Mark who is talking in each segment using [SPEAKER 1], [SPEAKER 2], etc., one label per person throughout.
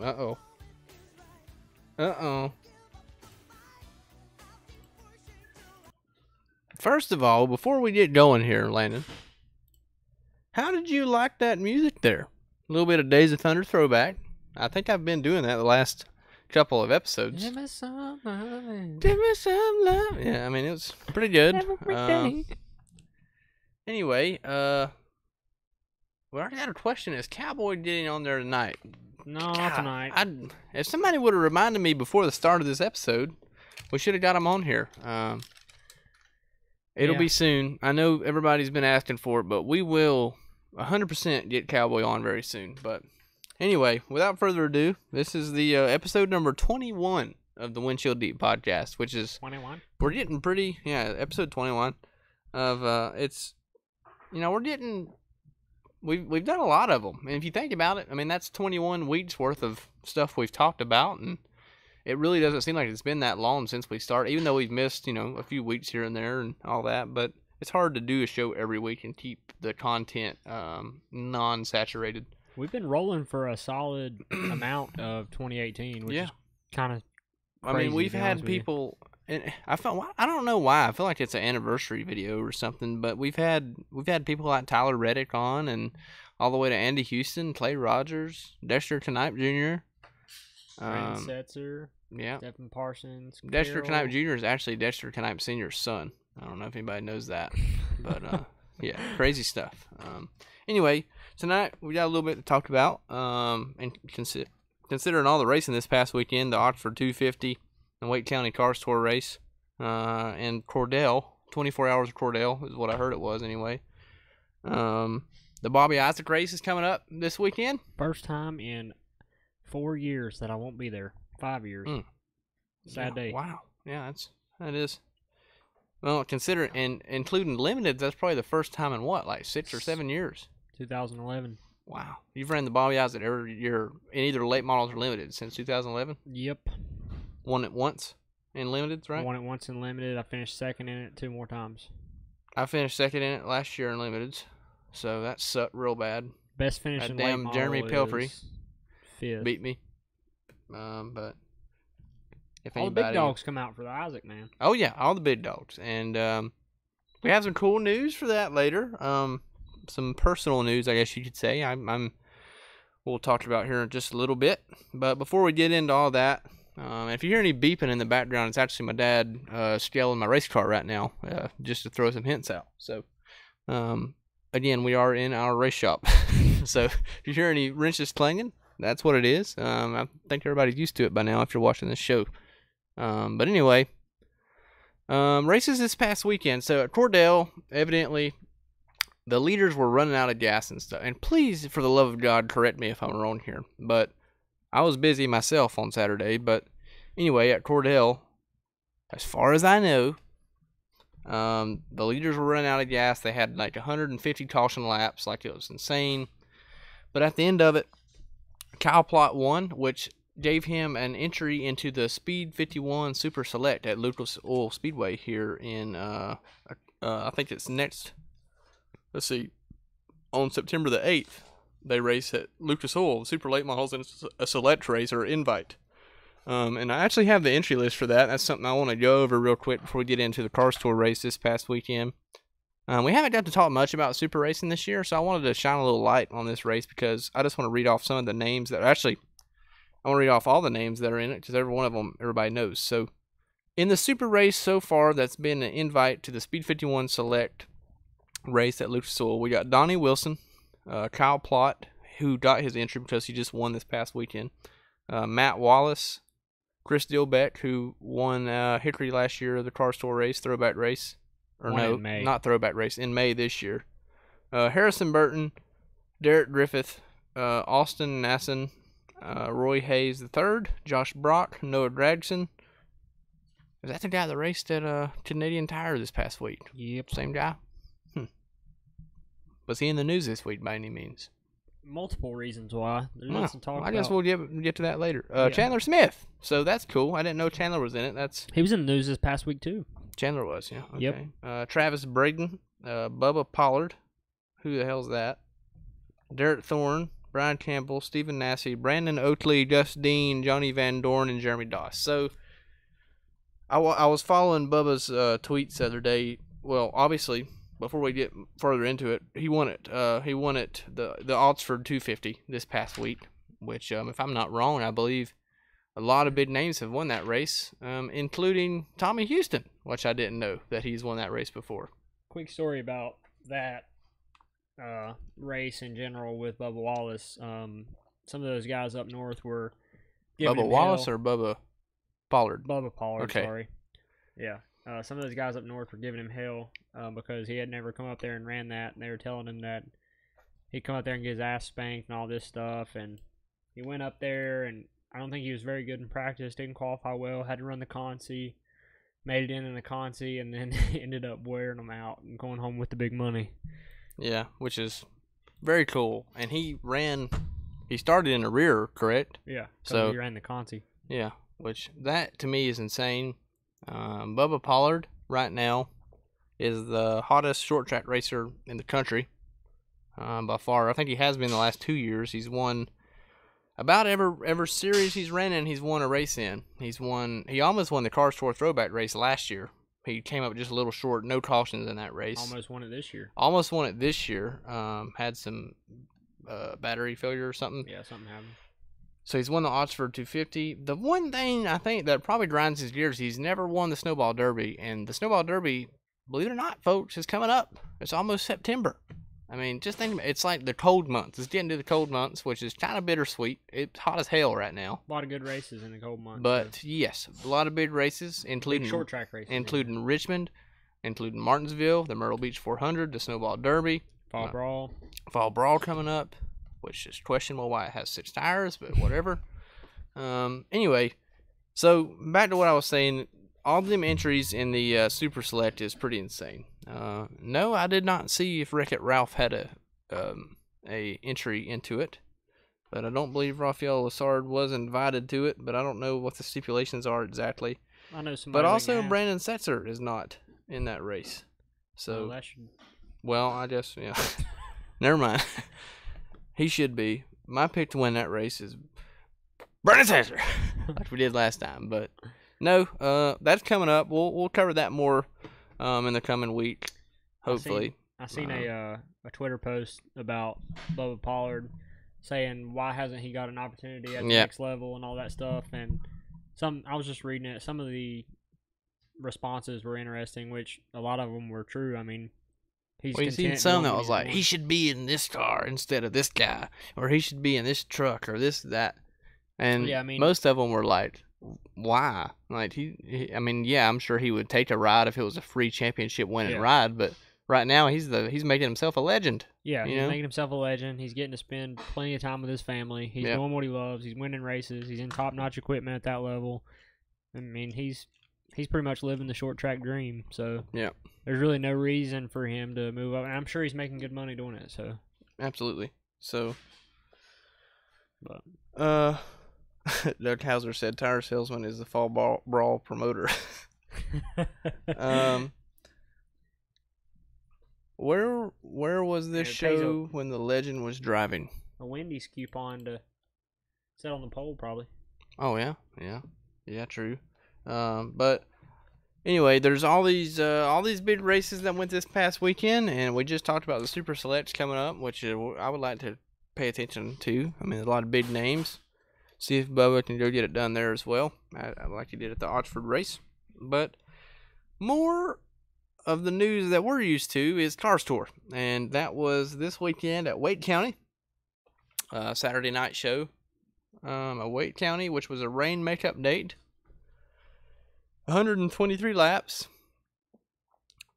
[SPEAKER 1] Uh-oh. Uh-oh. First of all, before we get going here, Landon, how did you like that music there? A little bit of Days of Thunder throwback. I think I've been doing that the last couple of episodes.
[SPEAKER 2] Give me some love.
[SPEAKER 1] Give me some love. Yeah, I mean, it was pretty good.
[SPEAKER 2] Every day.
[SPEAKER 1] Anyway, we already had a question. Is Cowboy getting on there tonight?
[SPEAKER 2] No, not tonight.
[SPEAKER 1] If somebody would have reminded me before the start of this episode, we should have got him on here. It'll be soon. I know everybody's been asking for it, but we will 100% get Cowboy on very soon. But anyway, without further ado, this is the episode number 21 of the Windshield Deep podcast, which is
[SPEAKER 2] 21.
[SPEAKER 1] We're getting pretty, episode 21 of it's, we're getting. We've done a lot of them, and if you think about it, I mean that's 21 weeks worth of stuff we've talked about, and it really doesn't seem like it's been that long since we started, even though we've missed, a few weeks here and there and all that, but it's hard to do a show every week and keep the content non-saturated.
[SPEAKER 2] We've been rolling for a solid amount of 2018, which is kind of crazy.
[SPEAKER 1] I mean, we've had people, and I don't know why. I feel like it's an anniversary video or something, but we've had people like Tyler Reddick on, and all the way to Andy Houston, Clay Rogers, Dexter Knipe Jr.,
[SPEAKER 2] Brandon Setzer, Stephen Parsons.
[SPEAKER 1] Dexter Knipe Jr. is actually Dexter Knipe Sr.'s son. I don't know if anybody knows that, but yeah, crazy stuff. Anyway, tonight we got a little bit to talk about, and considering all the racing this past weekend, the Oxford 250 and Wake County Cars Tour race, and Cordell, 24 hours of Cordell is what I heard it was anyway. The Bobby Isaac race is coming up this weekend.
[SPEAKER 2] First time in 4 years that I won't be there. 5 years. Sad day.
[SPEAKER 1] Wow. Yeah, that is. Well, consider and including limited, that's probably the first time in what, like 6 or 7 years.
[SPEAKER 2] 2011.
[SPEAKER 1] Wow. You've ran the Bobby Isaac every year in either late models or limited since 2011?
[SPEAKER 2] Yep.
[SPEAKER 1] Won it once in limiteds, right?
[SPEAKER 2] Won it once in limited. I finished second in it 2 more times.
[SPEAKER 1] I finished second in it last year in limiteds, so that sucked real bad.
[SPEAKER 2] Best finish
[SPEAKER 1] that
[SPEAKER 2] in
[SPEAKER 1] damn
[SPEAKER 2] late model
[SPEAKER 1] Jeremy Pelfrey
[SPEAKER 2] is 5th.
[SPEAKER 1] beat me. But if
[SPEAKER 2] all
[SPEAKER 1] anybody,
[SPEAKER 2] the big dogs come out for the Isaac, man.
[SPEAKER 1] Oh yeah, all the big dogs, and we have some cool news for that later. Some personal news, I guess you could say. We'll talk about here in just a little bit. But before we get into all that, if you hear any beeping in the background, it's actually my dad scaling my race car right now, just to throw some hints out. So, again, we are in our race shop. So if you hear any wrenches clanging, that's what it is. I think everybody's used to it by now if you're watching this show. But anyway, races this past weekend. So at Cordell, evidently, the leaders were running out of gas and stuff. And please, for the love of God, correct me if I'm wrong here. But I was busy myself on Saturday. But anyway, at Cordell, as far as I know, the leaders were running out of gas. They had like 150 caution laps. Like, it was insane. But at the end of it, Kyle Plott won, which gave him an entry into the Speed 51 Super Select at Lucas Oil Speedway here in, I think it's next, let's see, on September the 8th, they race at Lucas Oil, Super Late Models, and it's a select race or invite. And I actually have the entry list for that. That's something I want to go over real quick before we get into the Cars Tour race this past weekend. We haven't got to talk much about super racing this year, so I wanted to shine a little light on this race because I just want to read off some of the names that actually, I want to read off all the names that are in it because every one of them everybody knows. So in the super race so far, that's been an invite to the Speed 51 Select race at Lucas Oil. We got Donnie Wilson, Kyle Plott, who got his entry because he just won this past weekend, Matt Wallace, Chris Dilbeck, who won Hickory last year, the Cars Tour race, throwback race. Or no, not throwback race, in May this year. Harrison Burton, Derek Griffith, Austin Nasson, Roy Hayes III, Josh Brock, Noah Dragson. Is that the guy that raced at Canadian Tire this past week?
[SPEAKER 2] Yep.
[SPEAKER 1] Same guy? Was he in the news this week by any means?
[SPEAKER 2] Multiple reasons why. There's nothing to talk about.
[SPEAKER 1] I guess we'll get to that later. Chandler Smith. So that's cool. I didn't know Chandler was in it.
[SPEAKER 2] He was in the news this past week, too.
[SPEAKER 1] Chandler was, yeah. Okay.
[SPEAKER 2] Yep.
[SPEAKER 1] Travis Braden, Bubba Pollard. Who the hell's that? Derek Thorne, Brian Campbell, Stephen Nassy, Brandon Oakley, Gus Dean, Johnny Van Dorn, and Jeremy Doss. So I was following Bubba's tweets the other day. Well, obviously, before we get further into it, he won it. He won it the Oxford 250 this past week, which, if I'm not wrong, I believe a lot of big names have won that race, including Tommy Houston, which I didn't know that he's won that race before.
[SPEAKER 2] Quick story about that race in general with Bubba Wallace. Some of those guys up north were giving
[SPEAKER 1] Bubba
[SPEAKER 2] him
[SPEAKER 1] Wallace
[SPEAKER 2] hell.
[SPEAKER 1] or Bubba Pollard?
[SPEAKER 2] Bubba Pollard,
[SPEAKER 1] Okay.
[SPEAKER 2] sorry. Yeah. Some of those guys up north were giving him hell because he had never come up there and ran that, and they were telling him that he'd come up there and get his ass spanked and all this stuff, and he went up there, and I don't think he was very good in practice, didn't qualify well, had to run the consi, made it in the consi, and then ended up wearing them out and going home with the big money.
[SPEAKER 1] Yeah, which is very cool. And he started in the rear, correct?
[SPEAKER 2] Yeah,
[SPEAKER 1] so
[SPEAKER 2] he ran the consi.
[SPEAKER 1] Yeah, which that to me is insane. Bubba Pollard right now is the hottest short track racer in the country by far. I think he has been the last 2 years. He's won about every series he's ran in. He's won a race in. He almost won the Cars Tour Throwback race last year. He came up just a little short, no cautions in that race.
[SPEAKER 2] Almost won it this year.
[SPEAKER 1] Had some battery failure or something.
[SPEAKER 2] Yeah, something happened.
[SPEAKER 1] So he's won the Oxford 250. The one thing I think that probably grinds his gears, he's never won the Snowball Derby. And the Snowball Derby, believe it or not, folks, is coming up. It's almost September. I mean, just think about it. It's like the cold months. It's getting to the cold months, which is kind of bittersweet. It's hot as hell right now.
[SPEAKER 2] A lot of good races in the cold months.
[SPEAKER 1] But, yes, a lot of big races, including
[SPEAKER 2] short track races.
[SPEAKER 1] Including Richmond, including Martinsville, the Myrtle Beach 400, the Snowball Derby.
[SPEAKER 2] Fall Brawl.
[SPEAKER 1] Fall Brawl coming up, which is questionable why it has 6 tires, but whatever. Anyway, so back to what I was saying. All of them entries in the Super Select is pretty insane. No, I did not see if Wreck-It Ralph had a entry into it, but I don't believe Raphael Lessard was invited to it. But I don't know what the stipulations are exactly.
[SPEAKER 2] I know somebody.
[SPEAKER 1] But also Brandon Setzer is not in that race. So, well, I just never mind. He should be. My pick to win that race is Brandon Setzer, like we did last time. But no, that's coming up. We'll cover that more in the coming week, hopefully.
[SPEAKER 2] I seen a Twitter post about Bubba Pollard saying why hasn't he got an opportunity at the next level and all that stuff. And I was just reading it. Some of the responses were interesting, which a lot of them were true. I mean,
[SPEAKER 1] you seen some that was like, he should be in this car instead of this guy, or he should be in this truck, or this, that. And most of them were like, why? Like, I'm sure he would take a ride if it was a free championship winning ride, but right now he's making himself a legend.
[SPEAKER 2] Yeah, he's making himself a legend. He's getting to spend plenty of time with his family. He's doing what he loves. He's winning races. He's in top-notch equipment at that level. I mean, he's pretty much living the short track dream. So there's really no reason for him to move up. And I'm sure he's making good money doing it. So
[SPEAKER 1] absolutely. So, but Doug Hauser said tire salesman is the Fall Brawl promoter. Where was this show when the legend was driving?
[SPEAKER 2] A Wendy's coupon to sit on the pole, probably.
[SPEAKER 1] Oh yeah, true. But anyway, there's all these big races that went this past weekend, and we just talked about the Super Selects coming up, which I would like to pay attention to. I mean, there's a lot of big names. See if Bubba can go get it done there as well, like he did at the Oxford race. But more of the news that we're used to is Cars Tour, and that was this weekend at Wake County. Saturday night show at Wake County, which was a rain makeup date. 123 laps.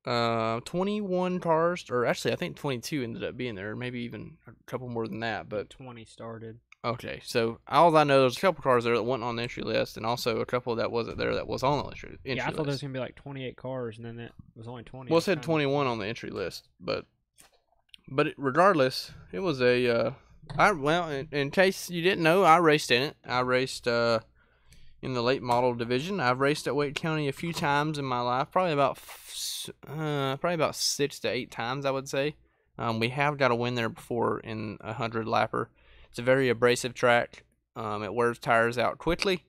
[SPEAKER 1] 21 cars, or actually I think 22 ended up being there, maybe even a couple more than that, but
[SPEAKER 2] 20 started.
[SPEAKER 1] Okay, so all I know, there's a couple cars there that weren't on the entry list, and also a couple that wasn't there that was on the entry list.
[SPEAKER 2] I thought there was going to be like 28 cars, and then that was only 20.
[SPEAKER 1] Well, it said 21 on the entry list, but regardless, it was in case you didn't know, I raced in it. I raced in the late model division. I've raced at Wake County a few times in my life, probably about 6 to 8 times, I would say. We have got a win there before in a 100 lapper. It's a very abrasive track. It wears tires out quickly,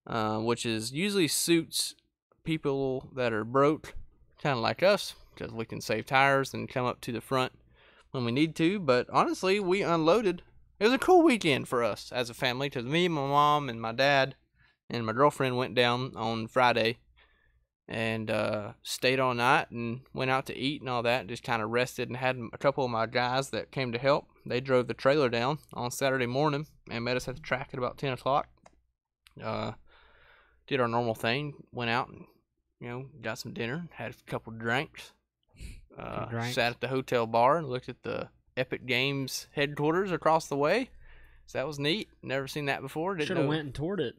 [SPEAKER 1] which is usually suits people that are broke, kind of like us, because we can save tires and come up to the front when we need to. But honestly, we unloaded. It was a cool weekend for us as a family, because me, my mom, and my dad and my girlfriend went down on Friday and stayed all night and went out to eat and all that, and just kind of rested, and had a couple of my guys that came to help. They drove the trailer down on Saturday morning and met us at the track at about 10 o'clock. Did our normal thing, went out and got some dinner, had a couple drinks, sat at the hotel bar and looked at the Epic Games headquarters across the way. So that was neat. Never seen that before.
[SPEAKER 2] Should have went and toured it.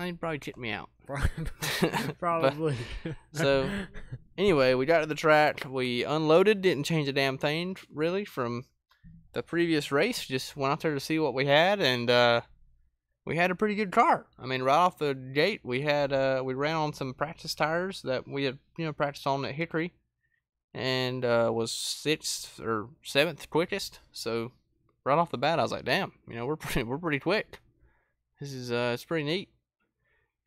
[SPEAKER 1] He'd probably kick me out.
[SPEAKER 2] Probably.
[SPEAKER 1] So, anyway, we got to the track. We unloaded. Didn't change a damn thing, really, from the previous race. Just went out there to see what we had, and we had a pretty good car. I mean, right off the gate, we ran on some practice tires that we had, practiced on at Hickory, and was 6th or 7th quickest. So, right off the bat, I was like, damn, we're pretty quick. This is it's pretty neat.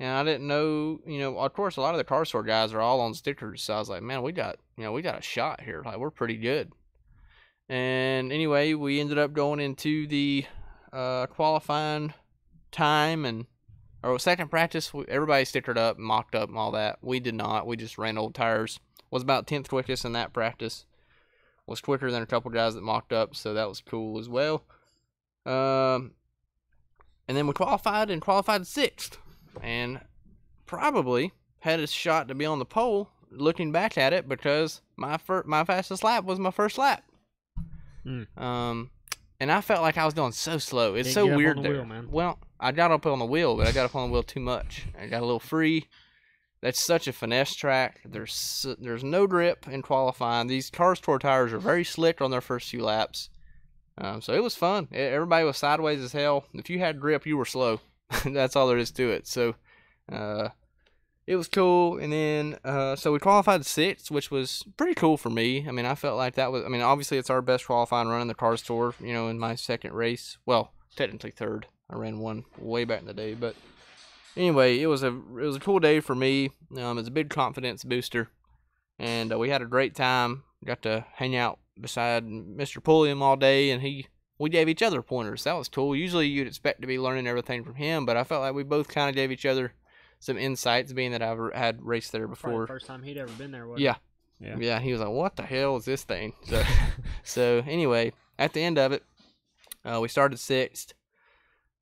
[SPEAKER 1] And I didn't know, of course, a lot of the car store guys are all on stickers. So I was like, man, we got a shot here. Like, we're pretty good. And anyway, we ended up going into the qualifying time or second practice. Everybody stickered up, mocked up, and all that. We did not. We just ran old tires. Was about 10th quickest in that practice. Was quicker than a couple guys that mocked up, so that was cool as well. And then we qualified 6th. And probably had a shot to be on the pole, looking back at it, because my fastest lap was my first lap. And I felt like I was going so slow. It's so weird there.
[SPEAKER 2] Wheel, man.
[SPEAKER 1] Well, I got up on the wheel, but I got up on the wheel too much. I got a little free. That's such a finesse track. There's no grip in qualifying. These Cars Tour tires are very slick on their first few laps. So it was fun. Everybody was sideways as hell. If you had grip, you were slow. That's all there is to it. So it was cool. And then so we qualified 6th, which was pretty cool for me. I mean, I felt like that was, obviously it's our best qualifying run in the Cars Tour, in my second race. Well, technically third. I ran one way back in the day, but anyway, it was a cool day for me. It was a big confidence booster, and we had a great time. Got to hang out beside Mr. Pulliam all day, and we gave each other pointers. That was cool. Usually you'd expect to be learning everything from him, but I felt like we both kind of gave each other some insights, being that I've had raced there before.
[SPEAKER 2] Probably the first time he'd ever been there, wasn't
[SPEAKER 1] yeah.
[SPEAKER 2] it?
[SPEAKER 1] Yeah. He was like, "What the hell is this thing?" So anyway, at the end of it, we started 6th.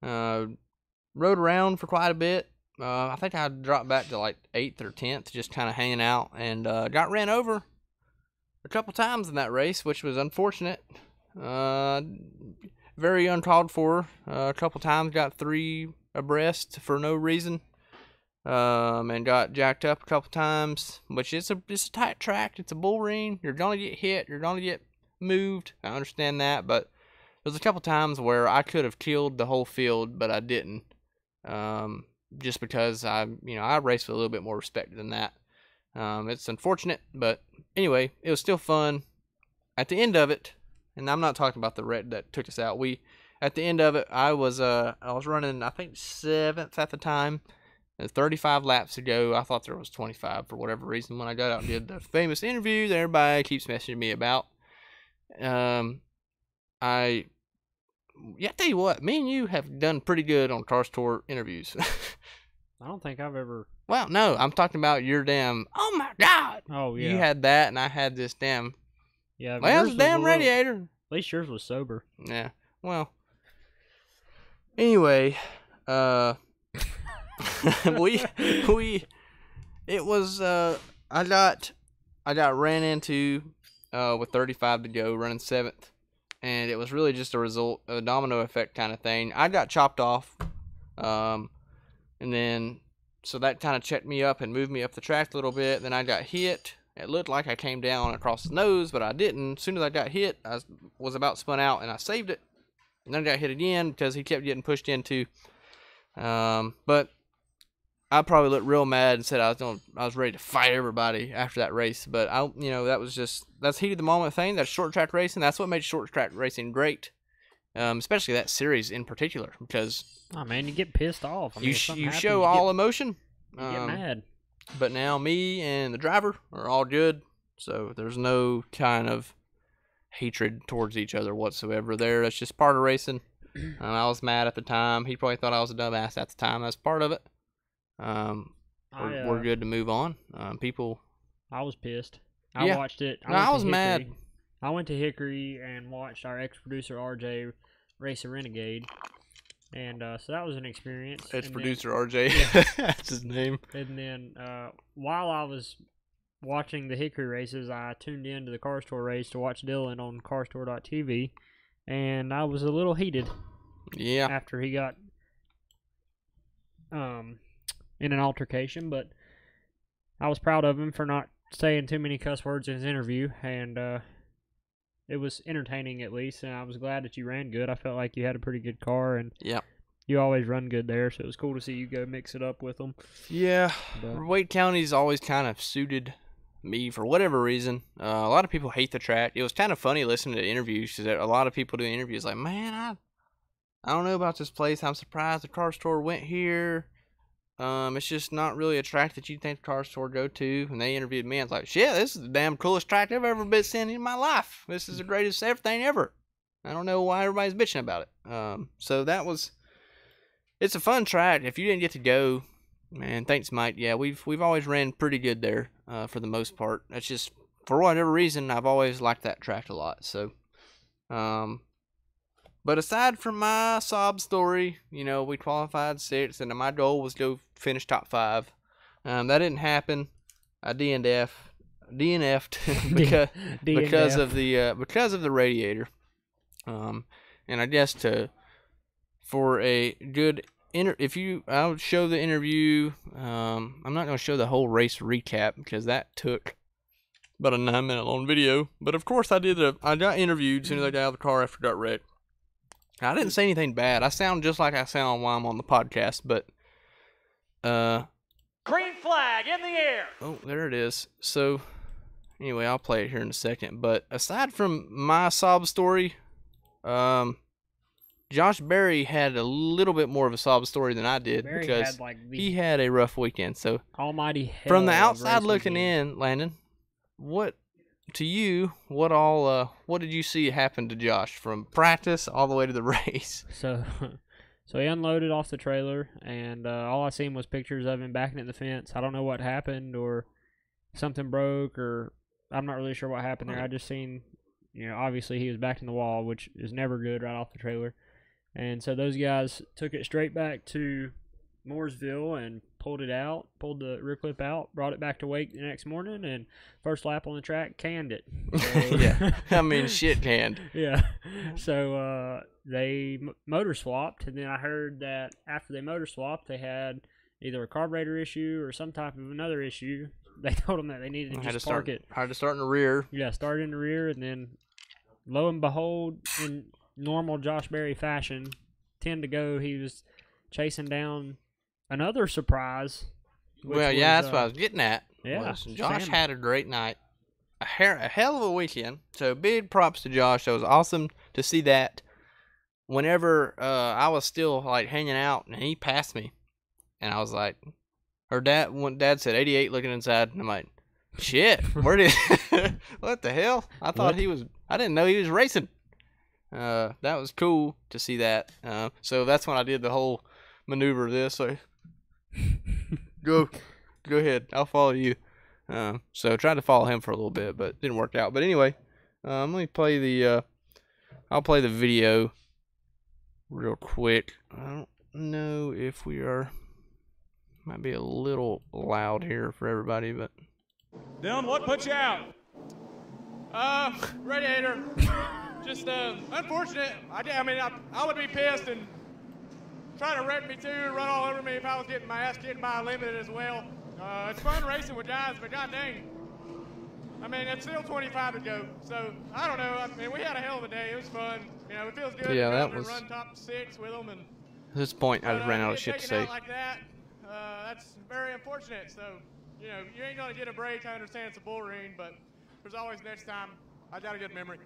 [SPEAKER 1] Rode around for quite a bit. I think I dropped back to like 8th or 10th, just kind of hanging out, and got ran over a couple times in that race, which was unfortunate. Very uncalled for. A couple times got 3 abreast for no reason, and got jacked up a couple times. Which it's a tight track. It's a bull ring. You're gonna get hit. You're gonna get moved. I understand that, but there's a couple times where I could have killed the whole field, but I didn't. Just because I raced with a little bit more respect than that. It's unfortunate, but anyway, it was still fun. At the end of it, and I'm not talking about the wreck that took us out. At the end of it, I was running, I think 7th at the time. 35 laps to go. I thought there was 25 for whatever reason when I got out and did the famous interview that everybody keeps messaging me about. I tell you what, me and you have done pretty good on Cars Tour interviews.
[SPEAKER 2] I don't think I've ever.
[SPEAKER 1] Well, no, I'm talking about your damn. Oh my God!
[SPEAKER 2] Oh yeah.
[SPEAKER 1] You had that, and I had this damn.
[SPEAKER 2] Yeah.
[SPEAKER 1] Well, it's a damn radiator.
[SPEAKER 2] At least yours was sober.
[SPEAKER 1] Yeah. Well. Anyway, it was I got ran into with 35 to go, running 7th. And it was really just a result of a domino effect kind of thing. I got chopped off, and then so that kind of checked me up and moved me up the track a little bit. Then I got hit. It looked like I came down across the nose, but I didn't. As soon as I got hit, I was about spun out, and I saved it. And then I got hit again because he kept getting pushed into. But I probably looked real mad and said I was ready to fight everybody after that race. But that's heat of the moment thing. That's short track racing. That's what made short track racing great. especially that series in particular, because
[SPEAKER 2] Oh man, you get pissed off. I mean,
[SPEAKER 1] you
[SPEAKER 2] if something
[SPEAKER 1] you
[SPEAKER 2] happens,
[SPEAKER 1] show all emotion.
[SPEAKER 2] you get mad.
[SPEAKER 1] But now me and the driver are all good, so there's no kind of hatred towards each other whatsoever there. That's just part of racing. I was mad at the time. He probably thought I was a dumbass at the time. That's part of it. We're good to move on. People.
[SPEAKER 2] I was pissed.
[SPEAKER 1] Yeah.
[SPEAKER 2] I watched it.
[SPEAKER 1] I was mad.
[SPEAKER 2] I went to Hickory and watched our ex-producer RJ race a Renegade, and so that was an experience.
[SPEAKER 1] Ex-producer RJ, that's his name.
[SPEAKER 2] And then while I was watching the Hickory races, I tuned into the Car Store race to watch Dylan on CarStore.tv, and I was a little heated.
[SPEAKER 1] Yeah.
[SPEAKER 2] After he got in an altercation, but I was proud of him for not saying too many cuss words in his interview, and it was entertaining at least, and I was glad that you ran good. I felt like you had a pretty good car, and you always run good there, so it was cool to see you go mix it up with them.
[SPEAKER 1] Yeah, Wade County's always kind of suited me for whatever reason. A lot of people hate the track. It was kind of funny listening to interviews, because a lot of people do interviews like, man, I don't know about this place. I'm surprised the Car Store went here. It's just not really a track that you'd think the Car Store go to. And they interviewed me, and I was like, shit, this is the damn coolest track I've ever been seen in my life. This is the greatest everything ever. I don't know why everybody's bitching about it. So that was, it's a fun track. If you didn't get to go, man, thanks, Mike. Yeah, we've always ran pretty good there, for the most part. That's just, for whatever reason, I've always liked that track a lot. So, but aside from my sob story, we qualified 6th, and my goal was to go finish top 5. That didn't happen. I DNF'd because of the radiator. And I guess for a good I'll show the interview. I'm not gonna show the whole race recap because that took about a 9-minute long video. But of course I got interviewed as soon as I got out of the car after I got wrecked. I didn't say anything bad. I sound just like I sound while I'm on the podcast, but
[SPEAKER 3] green flag in the air.
[SPEAKER 1] Oh, there it is. So anyway, I'll play it here in a second. But aside from my sob story, Josh Berry had a little bit more of a sob story than I did because he had a rough weekend. So
[SPEAKER 2] almighty hell
[SPEAKER 1] from the outside looking in, Landon, what did you see happen to Josh from practice all the way to the race?
[SPEAKER 2] So he unloaded off the trailer, and all I seen was pictures of him backing at the fence. I don't know what happened, or something broke, or I'm not really sure what happened there. I just seen, obviously he was back in the wall, which is never good right off the trailer. And so those guys took it straight back to Mooresville and pulled the rear clip out, brought it back to Wake the next morning, and first lap on the track, canned it. So,
[SPEAKER 1] yeah, I mean, shit canned.
[SPEAKER 2] Yeah. So they motor swapped, and then I heard that after they motor swapped, they had either a carburetor issue or some type of another issue. They told them that they needed to just park it.
[SPEAKER 1] Had to start in the rear.
[SPEAKER 2] Yeah, started in the rear, and then lo and behold, in normal Josh Berry fashion, 10 to go, he was chasing down another surprise.
[SPEAKER 1] Well, yeah, that's what I was getting at.
[SPEAKER 2] Yeah,
[SPEAKER 1] Josh had a great night, a hell of a weekend. So big props to Josh. It was awesome to see that. Whenever I was still like hanging out, and he passed me, and I was like, Dad said 88, looking inside, and I'm like, shit, where did what the hell? I thought I didn't know he was racing. That was cool to see that. So that's when I did the whole maneuver of this. So go ahead, I'll follow you. So I tried to follow him for a little bit, but it didn't work out. But anyway, let me play I'll play the video real quick. I don't know if might be a little loud here for everybody, but
[SPEAKER 3] Dylan, what put you out? Radiator. Just unfortunate. I would be pissed and try to wreck me too and run all over me if I was getting my ass kicked by a limited as well. It's fun racing with guys, but god dang. It's still 25 to go. So I don't know. We had a hell of a day. It was fun. It feels good to run top 6 with them. And
[SPEAKER 1] at this point, I just ran out of shit to say.
[SPEAKER 3] Like that, that's very unfortunate. So you ain't gonna get a break. I understand it's a bull ring, but there's always next time. I got a good memory.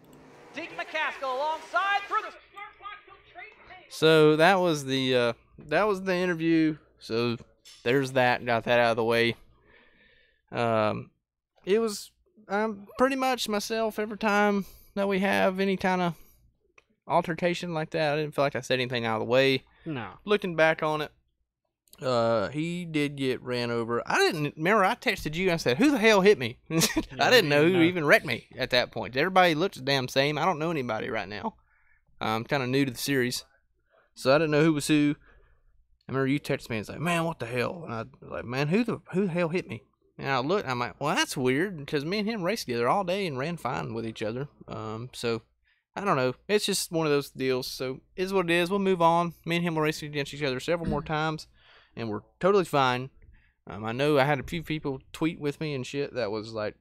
[SPEAKER 4] Deacon McCaskill alongside through the start block.
[SPEAKER 1] So that was the interview. So there's that. Got that out of the way. It was pretty much myself every time that we have any kind of altercation like that. I didn't feel like I said anything out of the way.
[SPEAKER 2] No.
[SPEAKER 1] Looking back on it, he did get ran over. I didn't remember. I texted you and I said, "Who the hell hit me?" I didn't know who even wrecked me at that point. Everybody looks the damn same. I don't know anybody right now. I'm kind of new to the series, so I didn't know who was who. I remember you texted me and was like, "Man, what the hell?" And I was like, "Man, who the hell hit me?" And I looked, and I'm like, "Well, that's weird because me and him raced together all day and ran fine with each other." So I don't know. It's just one of those deals. So it is what it is. We'll move on. Me and him will race against each other several more times, and we're totally fine. I know I had a few people tweet with me and shit that was like,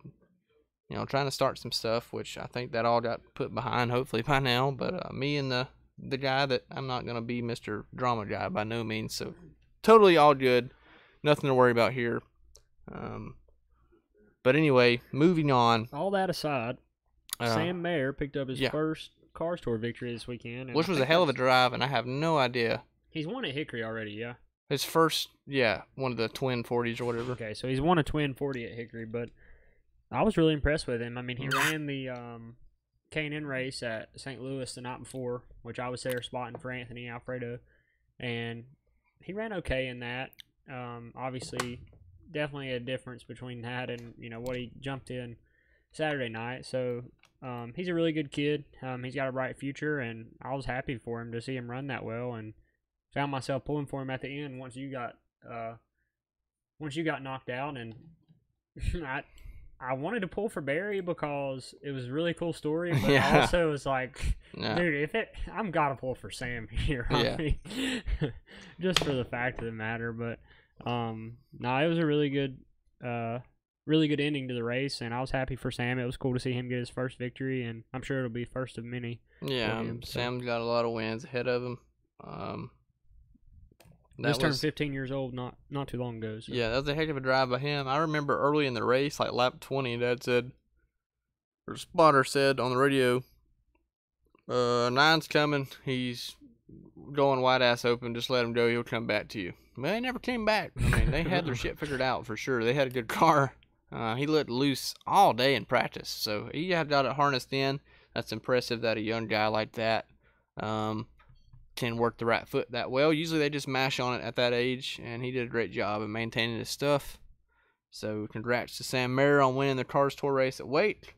[SPEAKER 1] you know, trying to start some stuff, which I think that all got put behind hopefully by now. But me and the guy that I'm not gonna be Mr. Drama guy by no means. So totally all good. Nothing to worry about here. But anyway, moving on.
[SPEAKER 2] All that aside, Sam Mayer picked up his first Cars Tour victory this weekend.
[SPEAKER 1] Which was a hell of a drive, and I have no idea.
[SPEAKER 2] He's won at Hickory already, yeah?
[SPEAKER 1] His first, one of the twin 40s or whatever.
[SPEAKER 2] Okay, so he's won a twin 40 at Hickory, but I was really impressed with him. I mean, he ran the K&N race at St. Louis the night before, which I was there spotting for Anthony Alfredo, and he ran okay in that. Obviously, definitely a difference between that and, you know, what he jumped in Saturday night. So he's a really good kid. He's got a bright future, and I was happy for him to see him run that well, and found myself pulling for him at the end once you got knocked out. And I wanted to pull for Barry because it was a really cool story, but I also was like, dude, I'm gotta pull for Sam here. I mean, just for the fact of the matter. But it was a really good ending to the race, and I was happy for Sam. It was cool to see him get his first victory, and I'm sure it'll be first of many.
[SPEAKER 1] Yeah, Sam's got a lot of wins ahead of him.
[SPEAKER 2] Just turned 15 years old not too long ago. So.
[SPEAKER 1] Yeah, that was a heck of a drive by him. I remember early in the race, like lap 20, Dad said, or spotter said on the radio, 9's coming. He's going wide ass open. Just let him go. He'll come back to you. But they never came back. I mean, they had their shit figured out for sure. They had a good car. He let loose all day in practice, so he had got it harnessed in. That's impressive that a young guy like that can work the right foot that well. Usually they just mash on it at that age, and he did a great job of maintaining his stuff. So congrats to Sam Mayer on winning the Cars Tour race at Wake.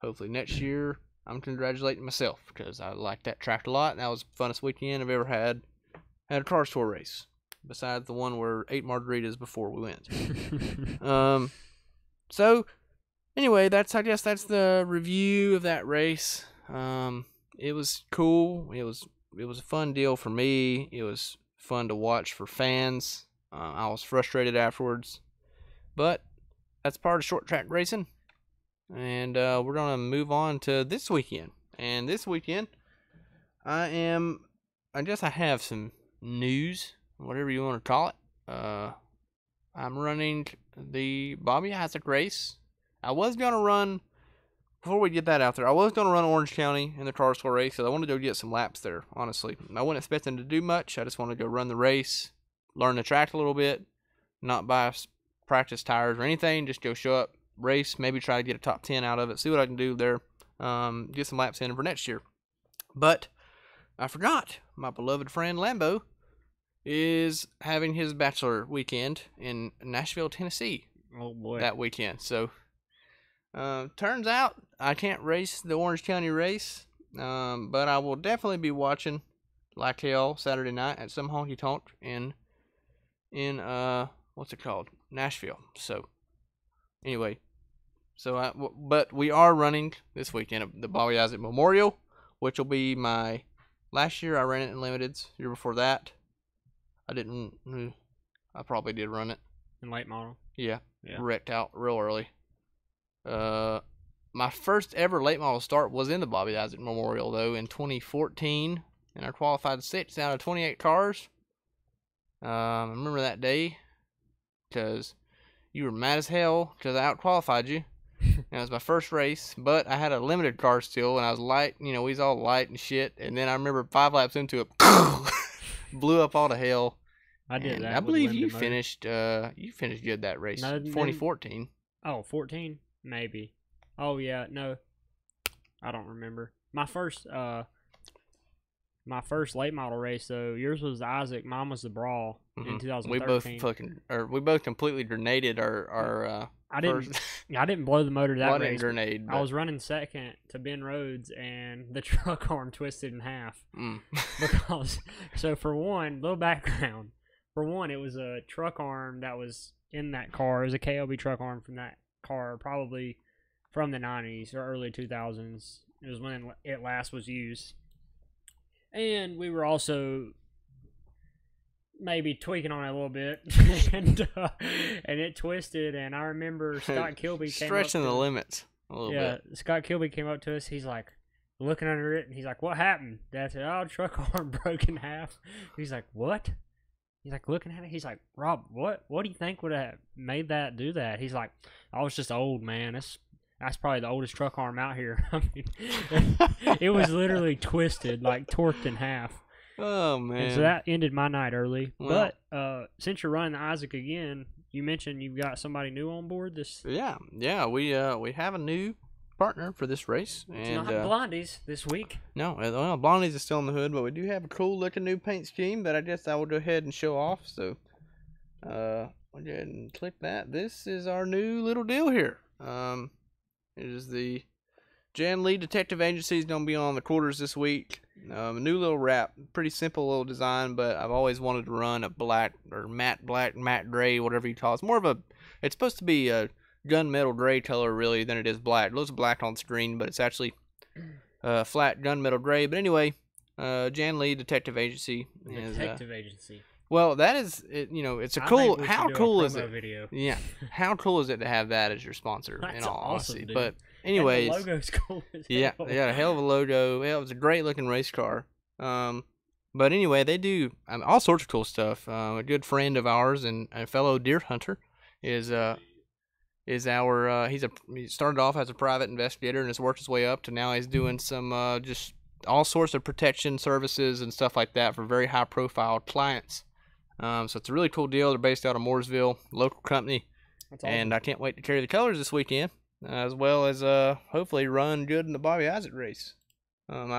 [SPEAKER 1] Hopefully next year I'm congratulating myself because I like that track a lot. That was the funnest weekend I've ever had at a Cars Tour race, besides the one where 8 margaritas before we went. So anyway, I guess that's the review of that race. It was cool. It was a fun deal for me. It was fun to watch for fans. I was frustrated afterwards, but that's part of short track racing. And we're gonna move on to this weekend. And this weekend, I guess I have some news, whatever you want to call it. I'm running the Bobby Isaac race. I was gonna run. Before we get that out there, I was going to run Orange County in the Cars Tour race, because I wanted to go get some laps there, honestly. I wasn't expecting to do much. I just wanted to go run the race, learn the track a little bit, not buy practice tires or anything, just go show up, race, maybe try to get a top 10 out of it, see what I can do there, get some laps in for next year. But I forgot, my beloved friend Lambo is having his bachelor weekend in Nashville, Tennessee.
[SPEAKER 2] Oh boy.
[SPEAKER 1] That weekend, so... turns out I can't race the Orange County race, but I will definitely be watching like hell Saturday night at some honky tonk in what's it called, Nashville. So anyway, but we are running this weekend the Bobby Isaac Memorial, which will be my last year. I ran it in limiteds. Year before that, I probably did run it
[SPEAKER 2] in late model.
[SPEAKER 1] Yeah. Wrecked out real early. My first ever late model start was in the Bobby Isaac Memorial, though, in 2014, and I qualified 6th out of 28 cars. I remember that day, because you were mad as hell, because I out-qualified you, And it was my first race, but I had a limited car still, and I was light. You know, we was all light and shit. And then I remember 5 laps into it, blew up all to hell.
[SPEAKER 2] I did
[SPEAKER 1] And
[SPEAKER 2] that.
[SPEAKER 1] I
[SPEAKER 2] with
[SPEAKER 1] believe
[SPEAKER 2] limited motor.
[SPEAKER 1] you finished good that race.
[SPEAKER 2] No,
[SPEAKER 1] 2014.
[SPEAKER 2] Oh, 14? Maybe. Oh, yeah, no. I don't remember. My first late model race, though, yours was the Isaac, mine was the Brawl in 2013.
[SPEAKER 1] We both completely grenaded our
[SPEAKER 2] I didn't blow the motor that race.
[SPEAKER 1] Grenade.
[SPEAKER 2] I was running second to Ben Rhodes, and the truck arm twisted in half. Because, so for one, little background. For one, it was a truck arm that was in that car. It was a KLB truck arm from that car, probably from the 90s or early 2000s. It was when it last was used. And we were also maybe tweaking on it a little bit, and it twisted. And I remember Scott Kilby came
[SPEAKER 1] stretching
[SPEAKER 2] up
[SPEAKER 1] the limits a little bit.
[SPEAKER 2] Yeah, Scott Kilby came up to us. He's like looking under it, and he's like, "What happened?" Dad said, "Oh, truck arm broke in half." He's like, "What?" He's like looking at it. He's like, "Rob, what do you think would have made that do that?" He's like, "I was just old, man. That's probably the oldest truck arm out here." I mean, it was literally twisted, like torqued in half.
[SPEAKER 1] Oh man!
[SPEAKER 2] And so that ended my night early.
[SPEAKER 1] Well,
[SPEAKER 2] but since you're running the Isaac again, you mentioned you've got somebody new on board.
[SPEAKER 1] Yeah. We have a new partner for this race,
[SPEAKER 2] It's
[SPEAKER 1] and
[SPEAKER 2] not Blondies this week.
[SPEAKER 1] no, well, Blondie's is still in the hood, but we do have a cool looking new paint scheme that I guess I will go ahead and show off. So, I'll go ahead and click that. This is our new little deal here. It is the Jan Lee Detective Agency is going to be on the quarters this week. A new little wrap, pretty simple little design, but I've always wanted to run a black or matte black, matte gray, whatever you call it. It's more of a, it's supposed to be a gunmetal gray color really than it is black. It looks black on screen, but it's actually flat gunmetal gray. But anyway, Jan Lee Detective Agency.
[SPEAKER 2] Detective Agency.
[SPEAKER 1] Well, that is, it's a cool. How cool is it? Video. Yeah, how cool is it to have that as your sponsor?
[SPEAKER 2] That's
[SPEAKER 1] in all
[SPEAKER 2] awesome,
[SPEAKER 1] honesty,
[SPEAKER 2] dude.
[SPEAKER 1] but anyways,
[SPEAKER 2] And the logo's cool as
[SPEAKER 1] yeah,
[SPEAKER 2] hell.
[SPEAKER 1] they got a hell of a logo. Yeah, it was a great looking race car. But anyway, they do all sorts of cool stuff. A good friend of ours and a fellow deer hunter is our he started off as a private investigator and has worked his way up to now he's doing some just all sorts of protection services and stuff like that for very high profile clients. So it's a really cool deal. They're based out of Mooresville, local company.
[SPEAKER 2] That's awesome.
[SPEAKER 1] And I can't wait to carry the colors this weekend, as well as hopefully run good in the Bobby Isaac race. I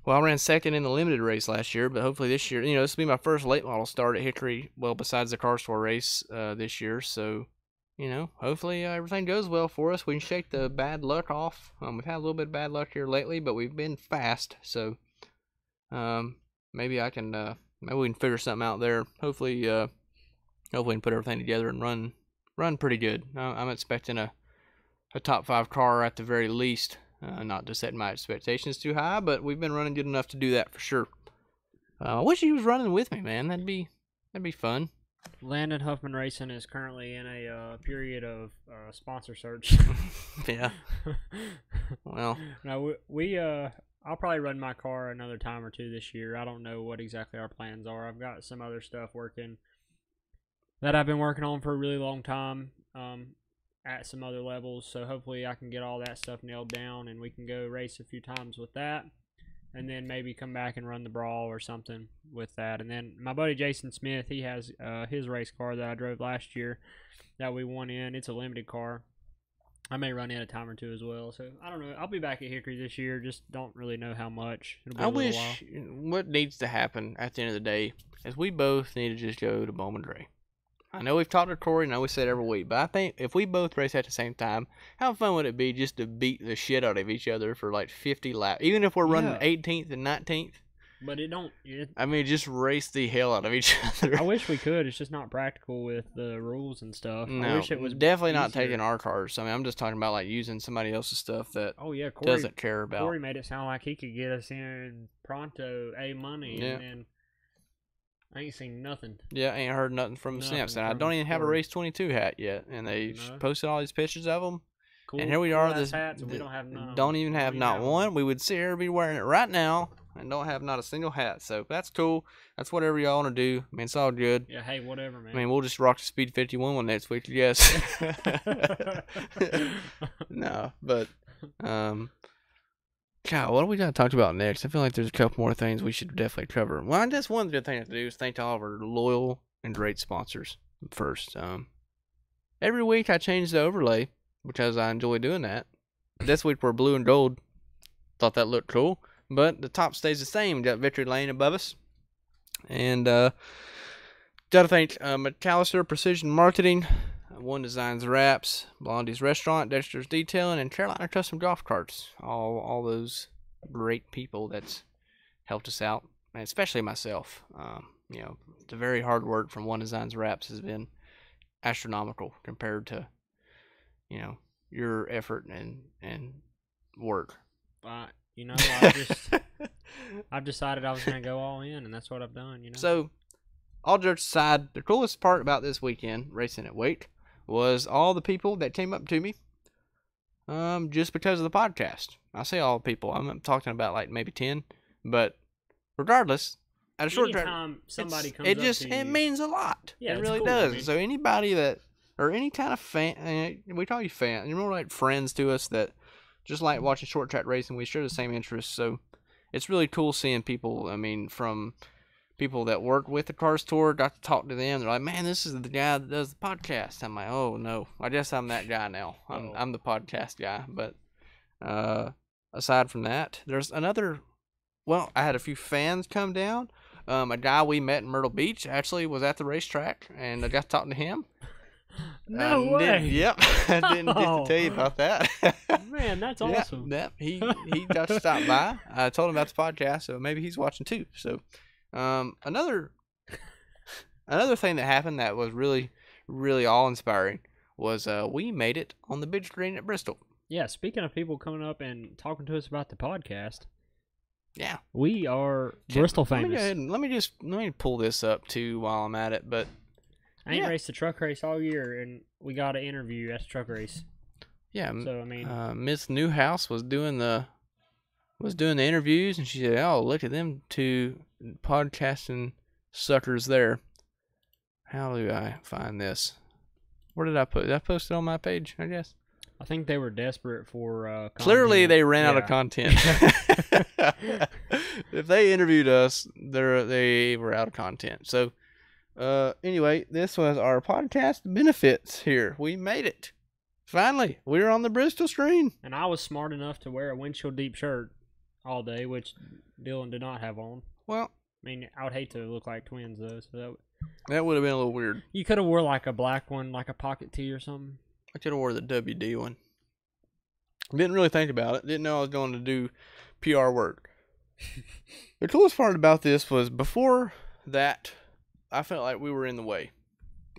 [SPEAKER 1] ran second in the limited race last year, but hopefully this year, this will be my first late model start at Hickory. Well, besides the car store race this year, so hopefully everything goes well for us. We can shake the bad luck off. We've had a little bit of bad luck here lately, but we've been fast, so maybe we can figure something out there. Hopefully we can put everything together and run pretty good. I'm expecting a top 5 car at the very least. Not to set my expectations too high, but we've been running good enough to do that for sure. I wish he was running with me, man. That'd be fun.
[SPEAKER 2] Landon Huffman Racing is currently in a period of sponsor search.
[SPEAKER 1] Yeah. Well,
[SPEAKER 2] now I'll probably run my car another time or two this year. I don't know what exactly our plans are. I've got some other stuff working that I've been working on for a really long time at some other levels. So hopefully I can get all that stuff nailed down and we can go race a few times with that. And then maybe come back and run the Brawl or something with that. And then my buddy Jason Smith, he has his race car that I drove last year that we won in. It's a limited car. I may run in a time or two as well. So, I don't know. I'll be back at Hickory this year. Just don't really know how much. It'll be
[SPEAKER 1] I
[SPEAKER 2] a little
[SPEAKER 1] wish
[SPEAKER 2] while.
[SPEAKER 1] what needs to happen at the end of the day is we both need to just go to Bowman Dre. I know we've talked to Corey, and I know we say it every week, but I think if we both race at the same time, how fun would it be just to beat the shit out of each other for like 50 laps? Even if we're running 18th and 19th.
[SPEAKER 2] But
[SPEAKER 1] just race the hell out of each other.
[SPEAKER 2] I wish we could. It's just not practical with the rules and stuff.
[SPEAKER 1] No,
[SPEAKER 2] I wish it was
[SPEAKER 1] definitely
[SPEAKER 2] easier.
[SPEAKER 1] not taking our cars. I mean, I'm just talking about like using somebody else's stuff that
[SPEAKER 2] Corey
[SPEAKER 1] doesn't care about.
[SPEAKER 2] Corey made it sound like he could get us in pronto money, and then I ain't seen nothing.
[SPEAKER 1] Yeah, I ain't heard nothing from them since. And I don't even have a Race 22 hat yet. And they posted all these pictures of them.
[SPEAKER 2] Cool,
[SPEAKER 1] and here we are.
[SPEAKER 2] Hats, and we don't have none.
[SPEAKER 1] Don't even have not one. We would see her be wearing it right now. and don't have not a single hat. So that's cool. That's whatever y'all want to do. I mean, it's all good.
[SPEAKER 2] Yeah, hey, whatever, man.
[SPEAKER 1] I mean, we'll just rock the Speed 51 one next week, I guess. No, but God, what do we got to talk about next? I feel like there's a couple more things we should definitely cover. Well, I guess one good thing to do is thank all of our loyal and great sponsors first. Every week I change the overlay because I enjoy doing that. This week we're blue and gold. Thought that looked cool, but the top stays the same. Got Victory Lane above us, and gotta thank McAllister Precision Marketing, One Designs Wraps, Blondie's Restaurant, Dexter's Detailing, and Carolina Custom Golf Carts. All those great people that's helped us out, and especially myself. The very hard work from One Designs Wraps has been astronomical compared to, your effort and work.
[SPEAKER 2] I've decided I was gonna go all in, and that's what I've done.
[SPEAKER 1] So, all jokes aside, the coolest part about this weekend racing at Wake was all the people that came up to me, just because of the podcast. I say all people. I'm talking about like maybe 10, but regardless, at a short
[SPEAKER 2] Anytime somebody comes
[SPEAKER 1] it
[SPEAKER 2] up
[SPEAKER 1] just
[SPEAKER 2] to
[SPEAKER 1] it
[SPEAKER 2] you,
[SPEAKER 1] means a lot.
[SPEAKER 2] Yeah,
[SPEAKER 1] it
[SPEAKER 2] it's
[SPEAKER 1] really
[SPEAKER 2] cool,
[SPEAKER 1] does.
[SPEAKER 2] I mean.
[SPEAKER 1] So anybody that or any kind of fan, we call you fan. You're more like friends to us that just like watching short track racing. We share the same interests, so it's really cool seeing people. I mean, from people that work with the Cars Tour, got to talk to them. They're like, "Man, this is the guy that does the podcast." I'm like, "Oh no, I guess I'm that guy now. I'm the podcast guy." But aside from that, there's another. Well, I had a few fans come down. A guy we met in Myrtle Beach actually was at the racetrack, and I got to talk to him.
[SPEAKER 2] No way.
[SPEAKER 1] Yep, I didn't get to tell you about that.
[SPEAKER 2] Man, that's awesome.
[SPEAKER 1] Yep, he got to stop by. I told him about the podcast, so maybe he's watching too. So, another thing that happened that was really, really awe-inspiring was we made it on the big screen at Bristol.
[SPEAKER 2] Yeah, speaking of people coming up and talking to us about the podcast,
[SPEAKER 1] yeah,
[SPEAKER 2] we are Bristol famous.
[SPEAKER 1] Let me pull this up too while I'm at it. But
[SPEAKER 2] I ain't raced the truck race all year, and we got an interview at the truck race.
[SPEAKER 1] Yeah,
[SPEAKER 2] so I mean,
[SPEAKER 1] Miss Newhouse was doing the interviews, and she said, "Oh, look at them two podcasting suckers there." How do I find this? Where did I put it? Did I post it on my page? I guess.
[SPEAKER 2] I think they were desperate for content.
[SPEAKER 1] Clearly, they ran out of content. If they interviewed us, they were out of content. So, anyway, this was our podcast benefits here. We made it. Finally, we were on the Bristol screen.
[SPEAKER 2] And I was smart enough to wear a Windshield deep shirt all day, which Dylan did not have on.
[SPEAKER 1] Well,
[SPEAKER 2] I mean, I would hate to look like twins, though. So
[SPEAKER 1] that would have been a little weird.
[SPEAKER 2] You could have wore like a black one, like a pocket tee or something.
[SPEAKER 1] I could have wore the WD one. Didn't really think about it. Didn't know I was going to do PR work. The coolest part about this was before that, I felt like we were in the way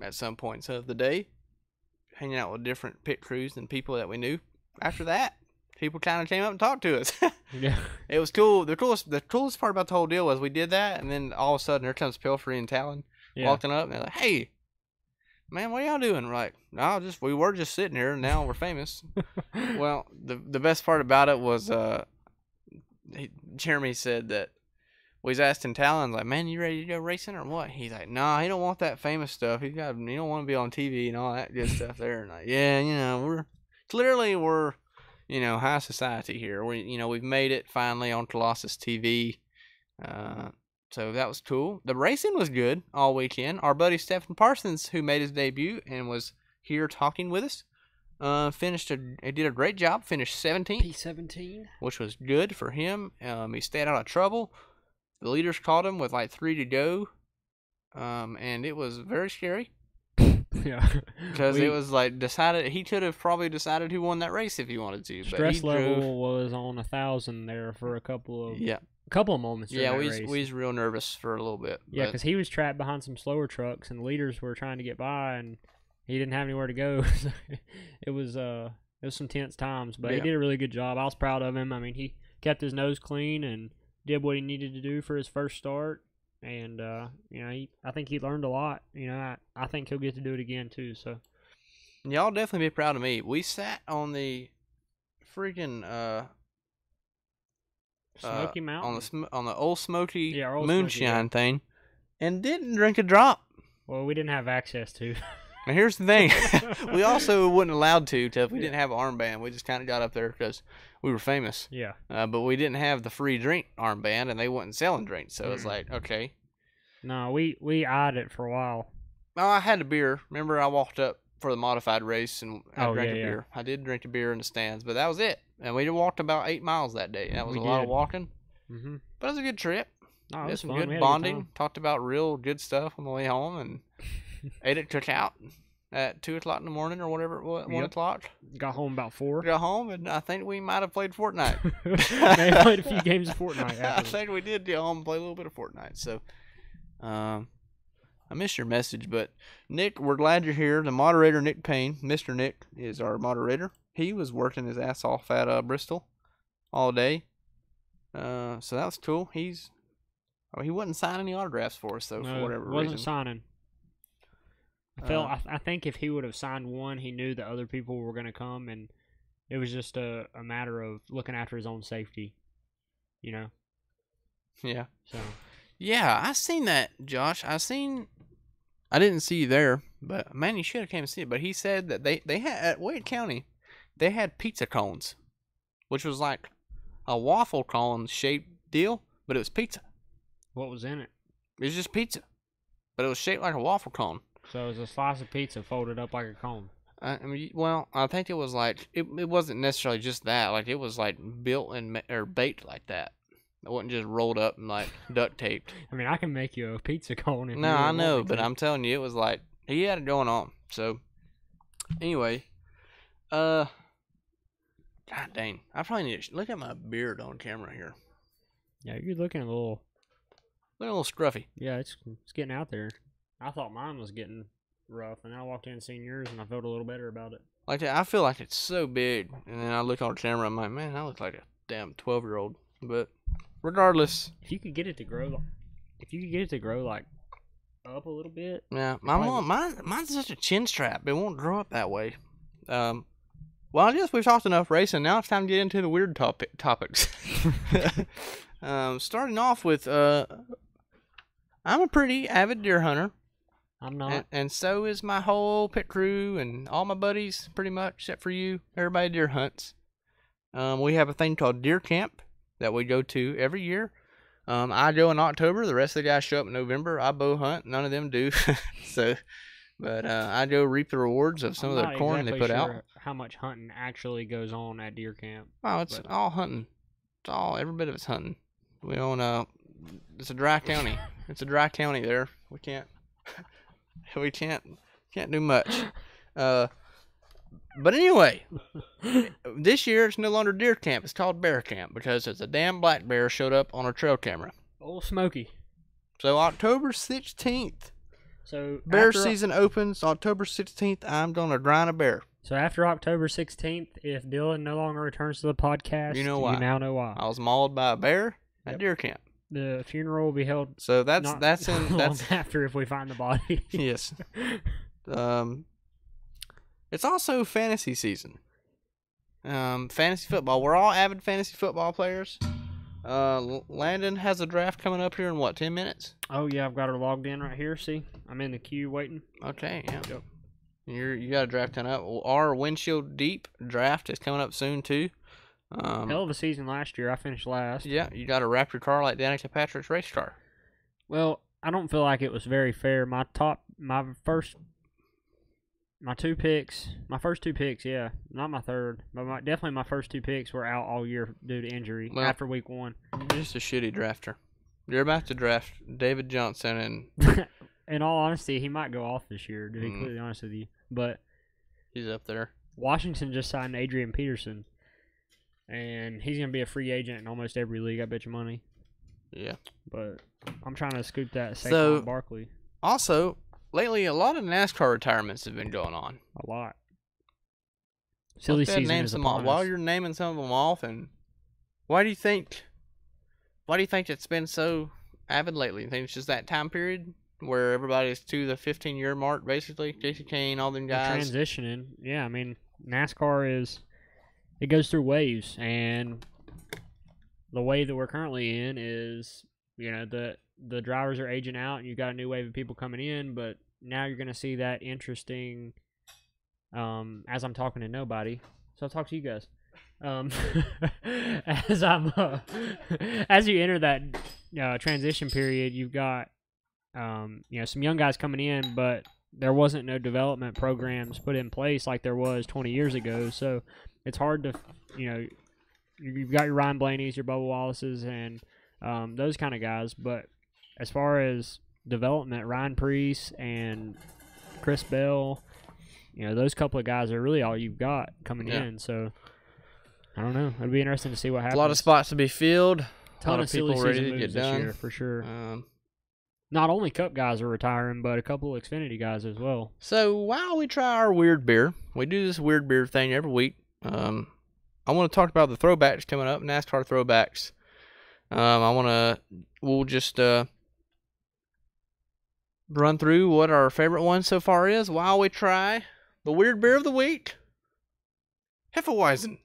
[SPEAKER 1] at some points of the day, hanging out with different pit crews and people that we knew. After that, people kind of came up and talked to us.
[SPEAKER 2] Yeah,
[SPEAKER 1] it was cool. The coolest part about the whole deal was we did that, and then all of a sudden, there comes Pilfrey and Talon walking up, and they're like, "Hey, man, what y'all doing?" We're like, "No, we were just sitting here, and now we're famous." Well, the best part about it was Jeremy said that we was asking Talon, like, "Man, you ready to go racing or what?" He's like, "Nah, he don't want that famous stuff. He don't want to be on TV and all that good stuff there." And like, yeah, we're high society here. We've made it finally on Colossus TV. So that was cool. The racing was good all weekend. Our buddy Stephen Parsons, who made his debut and was here talking with us, he did a great job. Finished 17th.
[SPEAKER 2] P17,
[SPEAKER 1] which was good for him. He stayed out of trouble. The leaders caught him with like 3 to go, and it was very scary.
[SPEAKER 2] Yeah,
[SPEAKER 1] because it was like decided he could have probably decided who won that race if he wanted to. But
[SPEAKER 2] stress level was on 1,000 there for a couple of moments.
[SPEAKER 1] Yeah, we was real nervous for a little bit.
[SPEAKER 2] Yeah, because he was trapped behind some slower trucks, and the leaders were trying to get by, and he didn't have anywhere to go. So it was some tense times, but he did a really good job. I was proud of him. I mean, he kept his nose clean and did what he needed to do for his first start. And, I think he learned a lot. I think he'll get to do it again, too. So,
[SPEAKER 1] y'all definitely be proud of me. We sat on the freaking
[SPEAKER 2] Smoky Mountain?
[SPEAKER 1] on the old Smoky
[SPEAKER 2] Yeah, Old
[SPEAKER 1] moonshine
[SPEAKER 2] Smoky, yeah.
[SPEAKER 1] thing, and didn't drink a drop.
[SPEAKER 2] Well, we didn't have access to.
[SPEAKER 1] And here's the thing, we also wasn't allowed to if we didn't have an armband. We just kind of got up there because we were famous.
[SPEAKER 2] Yeah.
[SPEAKER 1] But we didn't have the free drink armband, and they wasn't selling drinks, so it's like, okay.
[SPEAKER 2] No, we eyed it for a while.
[SPEAKER 1] Oh, I had a beer. Remember, I walked up for the modified race and I drank a
[SPEAKER 2] yeah.
[SPEAKER 1] beer. I did drink a beer in the stands, but that was it. And we walked about 8 miles that day. That was
[SPEAKER 2] We
[SPEAKER 1] a lot of
[SPEAKER 2] did.
[SPEAKER 1] walking,
[SPEAKER 2] Mm-hmm.
[SPEAKER 1] but it was a good trip.
[SPEAKER 2] No, it
[SPEAKER 1] Did
[SPEAKER 2] was
[SPEAKER 1] some
[SPEAKER 2] fun. We
[SPEAKER 1] good
[SPEAKER 2] had a
[SPEAKER 1] bonding.
[SPEAKER 2] time.
[SPEAKER 1] Talked about real good stuff on the way home, and ate at cookout at 2 o'clock in the morning or whatever it was, 1
[SPEAKER 2] Yep.
[SPEAKER 1] o'clock.
[SPEAKER 2] Got home about 4.
[SPEAKER 1] Got home, and I think we might have played Fortnite.
[SPEAKER 2] They played a few games of Fortnite
[SPEAKER 1] I
[SPEAKER 2] after.
[SPEAKER 1] think we did get home and play a little bit of Fortnite. So, I missed your message, but Nick, we're glad you're here. The moderator, Nick Payne, Mr. Nick, is our moderator. He was working his ass off at Bristol all day. So that was cool. He wouldn't sign any autographs for us though, for whatever
[SPEAKER 2] wasn't
[SPEAKER 1] reason.
[SPEAKER 2] signing. I think if he would have signed one, he knew that other people were going to come, and it was just a matter of looking after his own safety, you know.
[SPEAKER 1] Yeah.
[SPEAKER 2] So
[SPEAKER 1] Yeah, I seen that, Josh. I didn't see you there, but man, you should have came and see it. But he said that they had at Wade County, they had pizza cones, which was like a waffle cone shaped deal, but it was pizza.
[SPEAKER 2] what was in it?
[SPEAKER 1] It was just pizza, but it was shaped like a waffle cone.
[SPEAKER 2] So it was a slice of pizza folded up like a cone.
[SPEAKER 1] I mean, well, I think it was like it wasn't necessarily just that. Like it was like built and or baked like that. It wasn't just rolled up and like duct taped.
[SPEAKER 2] I mean, I can make you a pizza cone. If
[SPEAKER 1] No,
[SPEAKER 2] you really
[SPEAKER 1] I
[SPEAKER 2] want
[SPEAKER 1] know,
[SPEAKER 2] me
[SPEAKER 1] but
[SPEAKER 2] to.
[SPEAKER 1] I'm telling you, it was like he had it going on. So, anyway, god dang, I probably need to look at my beard on camera here.
[SPEAKER 2] Yeah, you're looking a little.
[SPEAKER 1] Look a little scruffy.
[SPEAKER 2] Yeah, it's getting out there. I thought mine was getting rough, and I walked in and seen yours, and I felt a little better about it.
[SPEAKER 1] Like that, I feel like it's so big, and then I look on camera, I'm like, man, I look like a damn 12-year-old. But regardless,
[SPEAKER 2] If you could get it to grow, like up a little bit.
[SPEAKER 1] yeah,
[SPEAKER 2] Probably-
[SPEAKER 1] mine's just a chin strap. It won't grow up that way. Well, I guess we've talked enough racing. Now it's time to get into the weird topics. Starting off with, I'm a pretty avid deer hunter,
[SPEAKER 2] I'm not.
[SPEAKER 1] and so is my whole pit crew and all my buddies, pretty much, except for you. Everybody deer hunts. We have a thing called deer camp that we go to every year. I go in October. The rest of the guys show up in November. I bow hunt. None of them do. But I go reap the rewards of some
[SPEAKER 2] I'm
[SPEAKER 1] of the
[SPEAKER 2] not
[SPEAKER 1] corn they
[SPEAKER 2] exactly
[SPEAKER 1] put out.
[SPEAKER 2] sure how much hunting actually goes on at deer camp.
[SPEAKER 1] Oh, it's
[SPEAKER 2] but-
[SPEAKER 1] all hunting. It's all every bit of it's hunting. We own it's a dry county. It's a dry county there. We can't do much. But anyway, this year it's no longer deer camp. It's called bear camp because it's a damn black bear showed up on our trail camera.
[SPEAKER 2] Old Smoky.
[SPEAKER 1] So October 16th,
[SPEAKER 2] So
[SPEAKER 1] bear
[SPEAKER 2] after-
[SPEAKER 1] season opens. October 16th, I'm gonna grind a bear.
[SPEAKER 2] So after October 16th, if Dylan no longer returns to the podcast,
[SPEAKER 1] You know why.
[SPEAKER 2] You now know why.
[SPEAKER 1] I was mauled by a bear at
[SPEAKER 2] Yep.
[SPEAKER 1] deer camp.
[SPEAKER 2] The funeral will be held
[SPEAKER 1] So that's
[SPEAKER 2] not
[SPEAKER 1] that's in
[SPEAKER 2] long
[SPEAKER 1] that's
[SPEAKER 2] after if we find the body.
[SPEAKER 1] yes. It's also fantasy season. Fantasy football. We're all avid fantasy football players. Landon has a draft coming up here in what, 10 minutes?
[SPEAKER 2] Oh yeah, I've got her logged in right here. See, I'm in the queue waiting.
[SPEAKER 1] Okay, yeah.
[SPEAKER 2] Yep.
[SPEAKER 1] You got a draft coming up. Our Windshield Deep draft is coming up soon too.
[SPEAKER 2] Hell of a season last year. I finished last.
[SPEAKER 1] Yeah, you got to wrap your car like Danica Patrick's race car.
[SPEAKER 2] Well, I don't feel like it was very fair. My first two picks, yeah, not my third, but definitely my first two picks were out all year due to injury
[SPEAKER 1] Well-
[SPEAKER 2] after week 1.
[SPEAKER 1] You're just a shitty drafter. You're about to draft David Johnson and
[SPEAKER 2] In all honesty, he might go off this year, to be
[SPEAKER 1] Mm.
[SPEAKER 2] completely honest with you. But
[SPEAKER 1] he's up there.
[SPEAKER 2] Washington just signed Adrian Peterson, and he's going to be a free agent in almost every league, I bet you money.
[SPEAKER 1] Yeah.
[SPEAKER 2] But I'm trying to scoop that Saquon
[SPEAKER 1] So-
[SPEAKER 2] Barkley
[SPEAKER 1] Also, lately a lot of NASCAR retirements have been going on.
[SPEAKER 2] a lot. Silly
[SPEAKER 1] Go ahead and
[SPEAKER 2] season
[SPEAKER 1] name
[SPEAKER 2] is
[SPEAKER 1] some
[SPEAKER 2] upon
[SPEAKER 1] off. While
[SPEAKER 2] us.
[SPEAKER 1] you're naming some of them off, and why do you think it's been so avid lately? You think it's just that time period where everybody's to the 15-year mark, basically? Casey Kane, all them
[SPEAKER 2] We're
[SPEAKER 1] guys.
[SPEAKER 2] transitioning. Yeah, I mean, NASCAR it goes through waves, and the way that we're currently in is, the drivers are aging out, and you've got a new wave of people coming in, but now you're going to see that interesting, as I'm talking to nobody, so I'll talk to you guys. As you enter that transition period, you've got some young guys coming in, but there wasn't no development programs put in place like there was 20 years ago. So it's hard to, you've got your Ryan Blaney's, your Bubba Wallace's, and those kind of guys. But as far as development, Ryan Preece and Chris Bell, those couple of guys are really all you've got coming in. So I don't know. It'll be interesting to see what happens.
[SPEAKER 1] A lot of spots to be filled. A lot of
[SPEAKER 2] silly
[SPEAKER 1] people ready
[SPEAKER 2] season
[SPEAKER 1] to
[SPEAKER 2] moves
[SPEAKER 1] get
[SPEAKER 2] this
[SPEAKER 1] done
[SPEAKER 2] year, for sure. Not only Cup guys are retiring, but a couple of Xfinity guys as well.
[SPEAKER 1] So while we try our weird beer, we do this weird beer thing every week. I want to talk about the throwbacks coming up, NASCAR throwbacks. We'll just run through what our favorite one so far is while we try the weird beer of the week. Hefeweizen.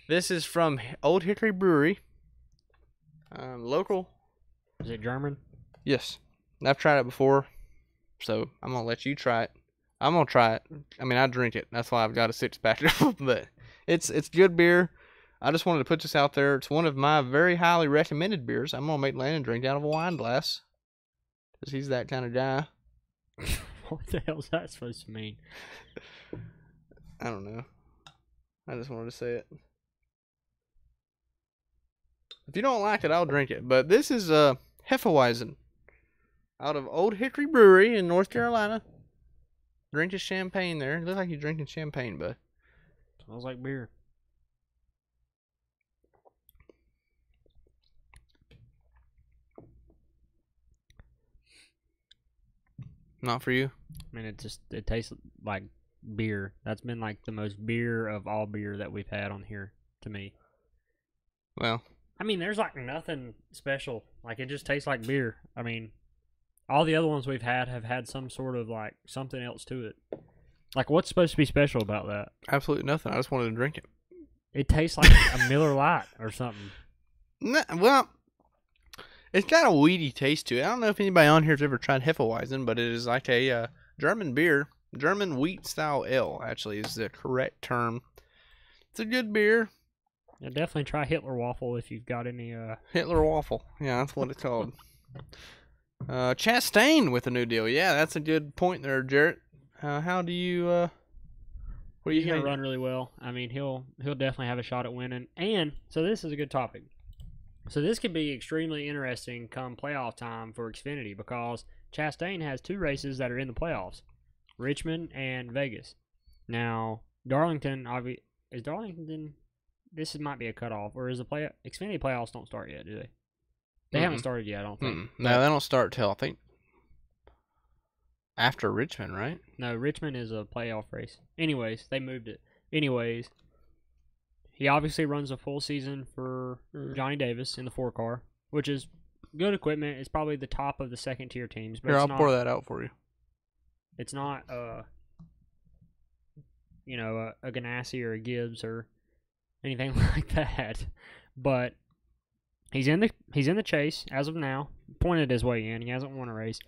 [SPEAKER 1] This is from Old Hickory Brewery. Local.
[SPEAKER 2] Is it German?
[SPEAKER 1] Yes. I've tried it before, so I'm going to let you try it. I'm going to try it. I mean, I drink it. That's why I've got a 6-pack. But it's good beer. I just wanted to put this out there. It's one of my very highly recommended beers. I'm going to make Landon drink out of a wine glass, because he's that kind of guy.
[SPEAKER 2] What the hell is that supposed to mean?
[SPEAKER 1] I don't know. I just wanted to say it. If you don't like it, I'll drink it. But this is Hefeweizen out of Old Hickory Brewery in North Carolina. Drink your champagne there. It looks like you're drinking champagne, bud.
[SPEAKER 2] Smells like beer.
[SPEAKER 1] Not for you?
[SPEAKER 2] I mean, it tastes like beer. That's been like the most beer of all beer that we've had on here to me.
[SPEAKER 1] Well,
[SPEAKER 2] I mean, there's like nothing special. Like, it just tastes like beer. I mean, all the other ones we've had have had some sort of like something else to it. Like, what's supposed to be special about that?
[SPEAKER 1] absolutely nothing. I just wanted to drink it.
[SPEAKER 2] It tastes like a Miller Lite or something.
[SPEAKER 1] Well, it's got a weedy taste to it. I don't know if anybody on here has ever tried Hefeweizen, but it is like a German beer. German wheat-style ale, actually, is the correct term. It's a good beer.
[SPEAKER 2] Yeah, definitely try Hitler Waffle if you've got any.
[SPEAKER 1] Hitler Waffle. Yeah, that's what it's called. Chastain with a new deal. Yeah, that's a good point there, Jarrett. How do you... what do you
[SPEAKER 2] He's gonna
[SPEAKER 1] think?
[SPEAKER 2] run really well. I mean, he'll definitely have a shot at winning. And so this is a good topic. So this could be extremely interesting come playoff time for Xfinity, because Chastain has 2 races that are in the playoffs, Richmond and Vegas. Now, Darlington, is Darlington? This might be a cutoff, or is the Xfinity playoffs don't start yet? Do they? They haven't started yet, I don't think.
[SPEAKER 1] No, they don't start till I think after Richmond, right?
[SPEAKER 2] No, Richmond is a playoff race. Anyways, they moved it. Anyways, he obviously runs a full season for Johnny Davis in the 4-car, which is good equipment. It's probably the top of the second-tier teams. But
[SPEAKER 1] Here,
[SPEAKER 2] it's
[SPEAKER 1] I'll
[SPEAKER 2] not,
[SPEAKER 1] pour that out for you.
[SPEAKER 2] It's not, a Ganassi or a Gibbs or anything like that. But he's in the chase as of now. Pointed his way in. He hasn't won a race.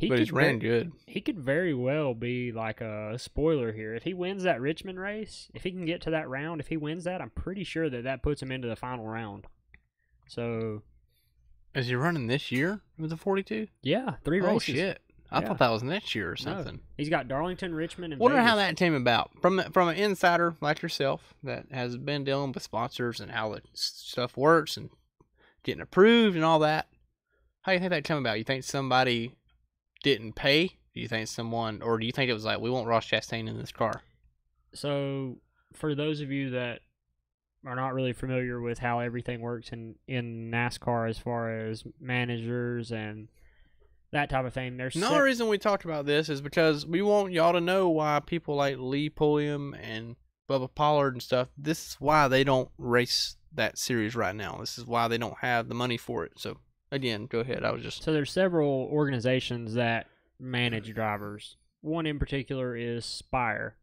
[SPEAKER 1] But he's ran good.
[SPEAKER 2] He could very well be like a spoiler here. If he wins that Richmond race, if he can get to that round, if he wins that, I'm pretty sure that puts him into the final round. So,
[SPEAKER 1] is he running this year with the 42?
[SPEAKER 2] Yeah, 3 races.
[SPEAKER 1] Oh, shit. I thought that was next year or something.
[SPEAKER 2] No, he's got Darlington, Richmond, and
[SPEAKER 1] Wonder
[SPEAKER 2] Vegas.
[SPEAKER 1] how that came about. From an insider like yourself that has been dealing with sponsors and how the stuff works and getting approved and all that. How do you think that came about? You think somebody didn't pay? Do you think someone, or do you think it was like, we want Ross Chastain in this car?
[SPEAKER 2] So, for those of you that are not really familiar with how everything works in NASCAR as far as managers and that type of thing, there's
[SPEAKER 1] no reason we talked about this is because we want y'all to know why people like Lee Pulliam and Bubba Pollard and stuff, this is why they don't race that series right now. This is why they don't have the money for it. So, again, go ahead.
[SPEAKER 2] So there's several organizations that manage drivers. One in particular is Spire,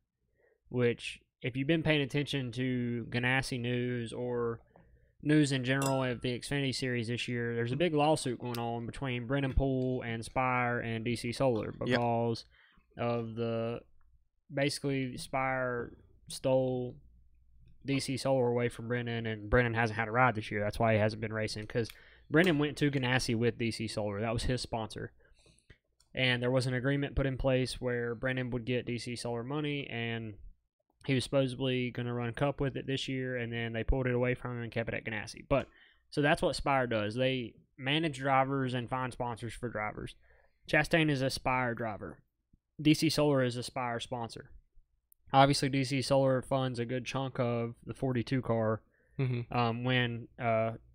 [SPEAKER 2] which, if you've been paying attention to Ganassi News or news in general of the Xfinity Series this year, there's a big lawsuit going on between Brennan Poole and Spire and DC Solar because of basically Spire stole DC Solar away from Brennan, and Brennan hasn't had a ride this year. That's why he hasn't been racing, because Brennan went to Ganassi with DC Solar. That was his sponsor. And there was an agreement put in place where Brennan would get DC Solar money, and he was supposedly going to run Cup with it this year, and then they pulled it away from him and kept it at Ganassi. So that's what Spire does. They manage drivers and find sponsors for drivers. Chastain is a Spire driver. DC Solar is a Spire sponsor. Obviously, DC Solar funds a good chunk of the 42 car when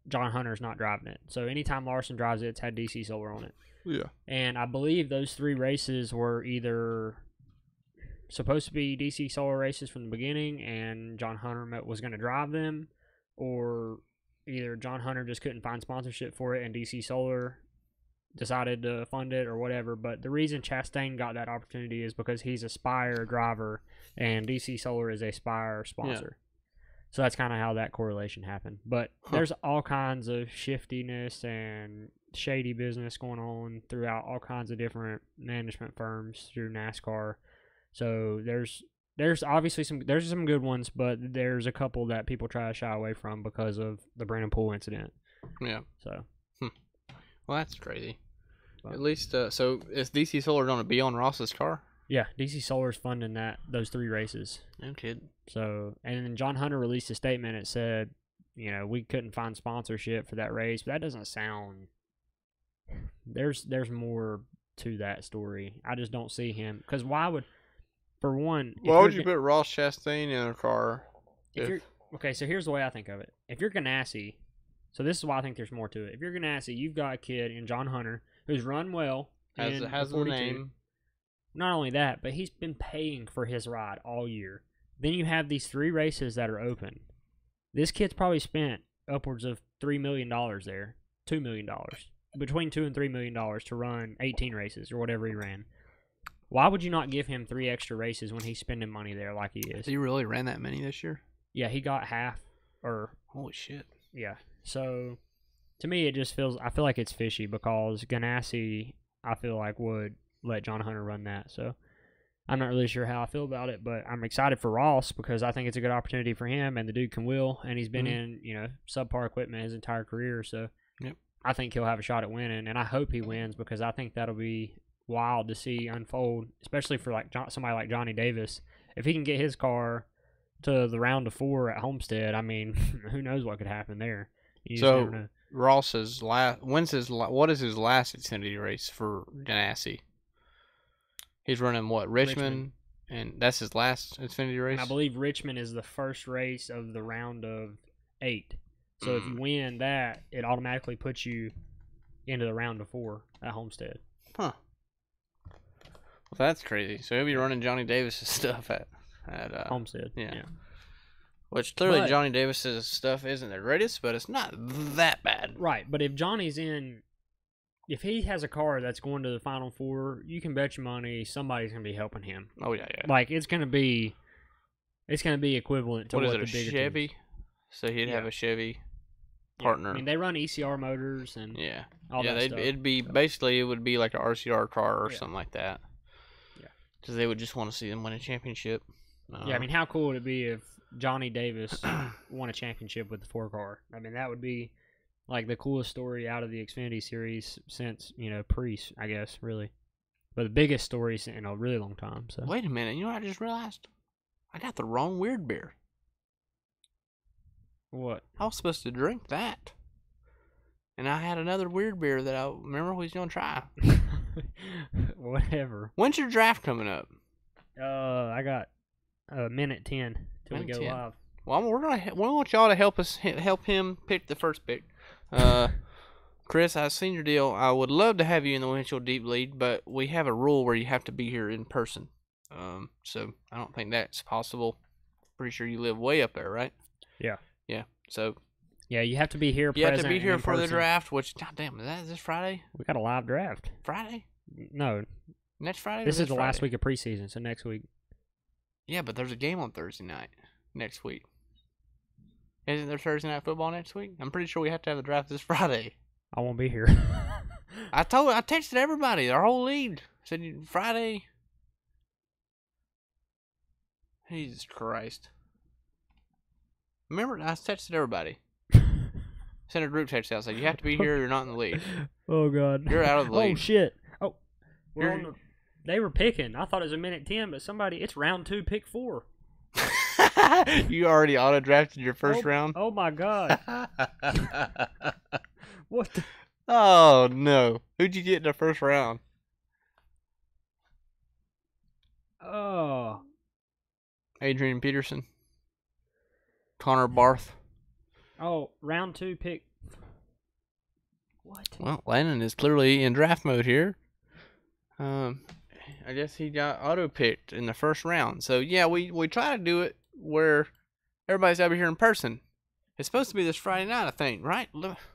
[SPEAKER 2] John Hunter's not driving it. So anytime Larson drives it, it's had DC Solar on it.
[SPEAKER 1] Yeah.
[SPEAKER 2] And I believe those 3 races were either supposed to be DC Solar races from the beginning, and John Hunter was going to drive them, or either John Hunter just couldn't find sponsorship for it and DC Solar decided to fund it or whatever. But the reason Chastain got that opportunity is because he's a Spire driver and DC Solar is a Spire sponsor. So that's kind of how that correlation happened. But there's all kinds of shiftiness and shady business going on throughout all kinds of different management firms through NASCAR. So there's obviously some good ones, but there's a couple that people try to shy away from because of the Brennan Poole incident.
[SPEAKER 1] Yeah.
[SPEAKER 2] So.
[SPEAKER 1] Well, that's crazy. At least, so is DC Solar going to be on Ross's car?
[SPEAKER 2] Yeah, DC Solar's funding those 3 races.
[SPEAKER 1] No kidding.
[SPEAKER 2] So, and then John Hunter released a statement. It said, we couldn't find sponsorship for that race, but that doesn't sound. There's more to that story. I just don't see him, because why would you
[SPEAKER 1] put Ross Chastain in a car?
[SPEAKER 2] Okay, so here's the way I think of it. If you're Ganassi, so this is why I think there's more to it. If you're Ganassi, you've got a kid in John Hunter who's run well.
[SPEAKER 1] Has the name.
[SPEAKER 2] Not only that, but he's been paying for his ride all year. Then you have these 3 races that are open. This kid's probably spent upwards of $3 million there, $2 million, between $2 and $3 million to run 18 races or whatever he ran. Why would you not give him 3 extra races when he's spending money there like he is?
[SPEAKER 1] He really ran that many this year?
[SPEAKER 2] Yeah, he got half.
[SPEAKER 1] Holy shit.
[SPEAKER 2] Yeah. So, to me, I feel like it's fishy because Ganassi, I feel like, would let John Hunter run that. So, I'm not really sure how I feel about it, but I'm excited for Ross because I think it's a good opportunity for him, and the dude can wheel, and he's been in, subpar equipment his entire career. So, I think he'll have a shot at winning, and I hope he wins because I think that'll be wild to see unfold, especially for somebody like Johnny Davis. If he can get his car to the round of 4 at Homestead, I mean, who knows what could happen there.
[SPEAKER 1] So Ross's what is his last Xfinity race for Ganassi? He's running what, Richmond, and that's his last Xfinity race.
[SPEAKER 2] And I believe Richmond is the first race of the round of 8. So if you win that, it automatically puts you into the round of 4 at Homestead.
[SPEAKER 1] Huh. Well, that's crazy. So he'll be running Johnny Davis's stuff at
[SPEAKER 2] Homestead.
[SPEAKER 1] Yeah. Which clearly Johnny Davis's stuff isn't the greatest, but it's not that bad.
[SPEAKER 2] Right, but if if he has a car that's going to the Final 4, you can bet your money somebody's going to be helping him.
[SPEAKER 1] Oh yeah.
[SPEAKER 2] Like it's going to be equivalent to what
[SPEAKER 1] is
[SPEAKER 2] the
[SPEAKER 1] it, a
[SPEAKER 2] bigger
[SPEAKER 1] Chevy?
[SPEAKER 2] teams.
[SPEAKER 1] So he'd have a Chevy partner.
[SPEAKER 2] I mean, they run ECR motors and all that stuff.
[SPEAKER 1] It'd be basically it would be like an RCR car or something like that.
[SPEAKER 2] Yeah,
[SPEAKER 1] because they would just want to see them win a championship.
[SPEAKER 2] I mean, how cool would it be if Johnny Davis won a championship with the 4 car? I mean, that would be like the coolest story out of the Xfinity series since Priest, I guess, really. But the biggest story in a really long time. So
[SPEAKER 1] wait a minute, you know what I just realized? I got the wrong weird beer.
[SPEAKER 2] What?
[SPEAKER 1] I was supposed to drink that. And I had another weird beer that I remember we was going to try.
[SPEAKER 2] Whatever.
[SPEAKER 1] When's your draft coming up?
[SPEAKER 2] I got a minute 10 till we go live.
[SPEAKER 1] Well, we want y'all to help him pick the first pick. Chris, I've seen your deal. I would love to have you in the Windshield Deep Lead, but we have a rule where you have to be here in person. So I don't think that's possible. Pretty sure you live way up there, right?
[SPEAKER 2] Yeah.
[SPEAKER 1] Yeah. So.
[SPEAKER 2] Yeah, you have to be here.
[SPEAKER 1] You have to be here for the draft. Which, goddamn, is this Friday?
[SPEAKER 2] We got a live draft.
[SPEAKER 1] Friday?
[SPEAKER 2] No.
[SPEAKER 1] Next Friday.
[SPEAKER 2] This is the last week of preseason, so next week.
[SPEAKER 1] Yeah, but there's a game on Thursday night next week. Isn't there Thursday night football next week? I'm pretty sure we have to have the draft this Friday.
[SPEAKER 2] I won't be here.
[SPEAKER 1] I texted everybody, our whole league. Said Friday. Jesus Christ. Remember, I texted everybody. Sent a group text out. Said, you have to be here or you're not in the league.
[SPEAKER 2] Oh, God.
[SPEAKER 1] You're out of the league.
[SPEAKER 2] Oh, shit. Oh, they were picking. I thought it was a minute 10, but it's round 2, pick 4.
[SPEAKER 1] You already auto-drafted your first round?
[SPEAKER 2] Oh, my God. What the?
[SPEAKER 1] Oh, no. Who'd you get in the first round?
[SPEAKER 2] Oh.
[SPEAKER 1] Adrian Peterson. Connor Barth.
[SPEAKER 2] Oh, round 2, pick. What?
[SPEAKER 1] Well, Landon is clearly in draft mode here. I guess he got auto-picked in the first round. So, yeah, we try to do it where everybody's over here in person. It's supposed to be this Friday night, I think, right?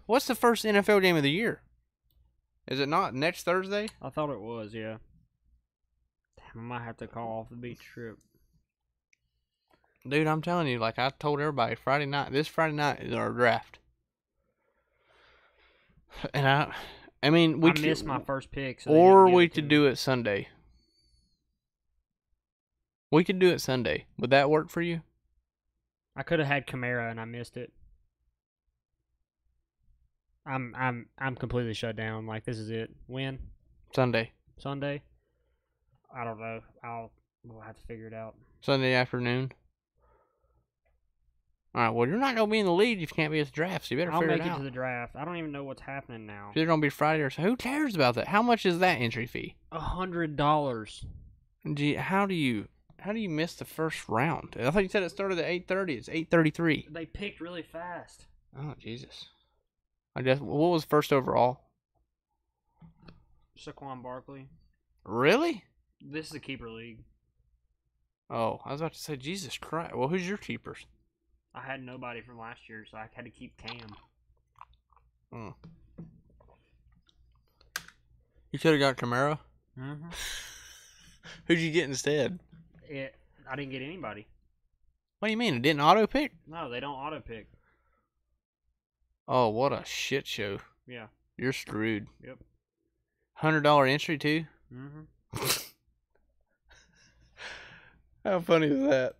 [SPEAKER 1] What's the first NFL game of the year? Is it not next Thursday?
[SPEAKER 2] I thought it was, yeah. Damn, I might have to call off the beach trip.
[SPEAKER 1] Dude, I'm telling you, like I told everybody, this Friday night is our draft. And I mean, we
[SPEAKER 2] missed my first pick. So
[SPEAKER 1] or we could do it Sunday. We could do it Sunday. Would that work for you?
[SPEAKER 2] I could have had Kamara and I missed it. I'm completely shut down. Like, this is it. When?
[SPEAKER 1] Sunday.
[SPEAKER 2] I don't know. We'll have to figure it out.
[SPEAKER 1] Sunday afternoon. All right. Well, you're not gonna be in the lead if you can't be at the draft. So you better figure it out.
[SPEAKER 2] I'll make it to the draft. I don't even know what's happening now.
[SPEAKER 1] It's either gonna be Friday or so. Who cares about that? How much is that entry fee?
[SPEAKER 2] $100.
[SPEAKER 1] Gee, how do you miss the first round? I thought you said it started at 8:30. It's 8:33.
[SPEAKER 2] They picked really fast.
[SPEAKER 1] Oh Jesus! I guess what was first overall?
[SPEAKER 2] Saquon Barkley.
[SPEAKER 1] Really?
[SPEAKER 2] This is a keeper league.
[SPEAKER 1] Oh, I was about to say Jesus Christ. Well, who's your keepers?
[SPEAKER 2] I had nobody from last year, so I had to keep Cam.
[SPEAKER 1] Hmm. You could have got Kamara.
[SPEAKER 2] Mm-hmm.
[SPEAKER 1] Who'd you get instead?
[SPEAKER 2] I didn't get anybody.
[SPEAKER 1] What do you mean? It didn't auto pick?
[SPEAKER 2] No, they don't auto pick.
[SPEAKER 1] Oh, what a shit show.
[SPEAKER 2] Yeah.
[SPEAKER 1] You're screwed.
[SPEAKER 2] Yep.
[SPEAKER 1] $100 entry too?
[SPEAKER 2] Mm-hmm.
[SPEAKER 1] How funny is that?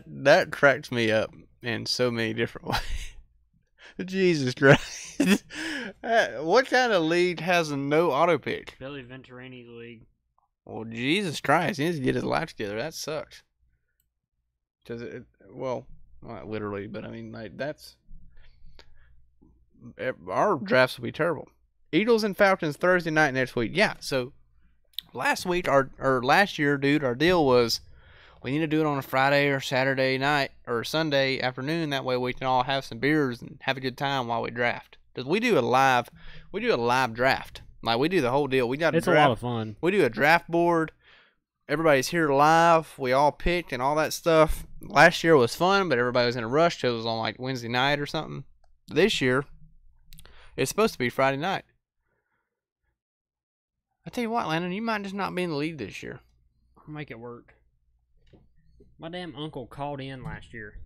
[SPEAKER 1] That cracks me up in so many different ways. Jesus Christ. What kind of league has a no auto pick?
[SPEAKER 2] Billy Venturini's league.
[SPEAKER 1] Well, Jesus Christ, he needs to get his life together. That sucks. Because well, not literally, but I mean, like, our drafts will be terrible. Eagles and Falcons Thursday night next week. Yeah, so last year, dude, our deal was we need to do it on a Friday or Saturday night or Sunday afternoon. That way we can all have some beers and have a good time while we draft. Because we do a live draft. Like, we do the whole deal.
[SPEAKER 2] It's a lot of fun.
[SPEAKER 1] We do a draft board. Everybody's here live. We all picked and all that stuff. Last year was fun, but everybody was in a rush because it was on like Wednesday night or something. This year, it's supposed to be Friday night. I tell you what, Landon, you might just not be in the lead this year.
[SPEAKER 2] I'll make it work. My damn uncle called in last year.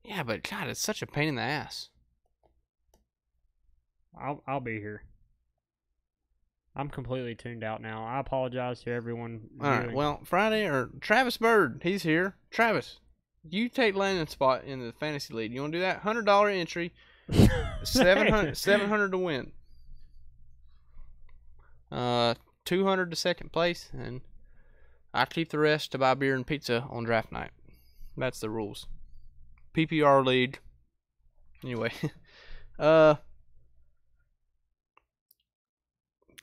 [SPEAKER 1] Yeah, but God, it's such a pain in the ass.
[SPEAKER 2] I'll be here. I'm completely tuned out now. I apologize to everyone.
[SPEAKER 1] All right, well, Friday, or Travis Bird, he's here. Travis, you take Landon's spot in the fantasy league. You want to do that? $100 entry, 700 to win. 200 to second place, and I keep the rest to buy beer and pizza on draft night. That's the rules. PPR league. Anyway,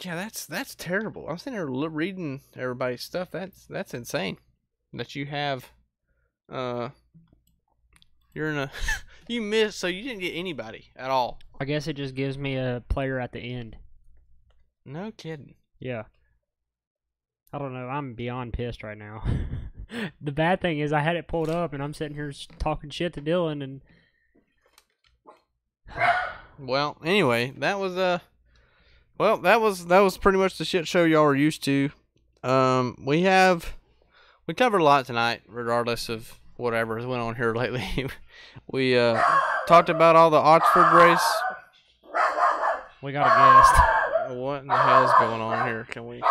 [SPEAKER 1] yeah, that's terrible. I was sitting there reading everybody's stuff. That's insane. That you have, you're in a, you missed, so you didn't get anybody at all.
[SPEAKER 2] I guess it just gives me a player at the end.
[SPEAKER 1] No kidding.
[SPEAKER 2] Yeah. I don't know. I'm beyond pissed right now. The bad thing is I had it pulled up and I'm sitting here talking shit to Dylan and.
[SPEAKER 1] Well, anyway, that was that was pretty much the shit show y'all are used to. We covered a lot tonight, regardless of whatever has went on here lately. We talked about all the Oxford race.
[SPEAKER 2] We got a guest.
[SPEAKER 1] What in the hell's going on here? Can we?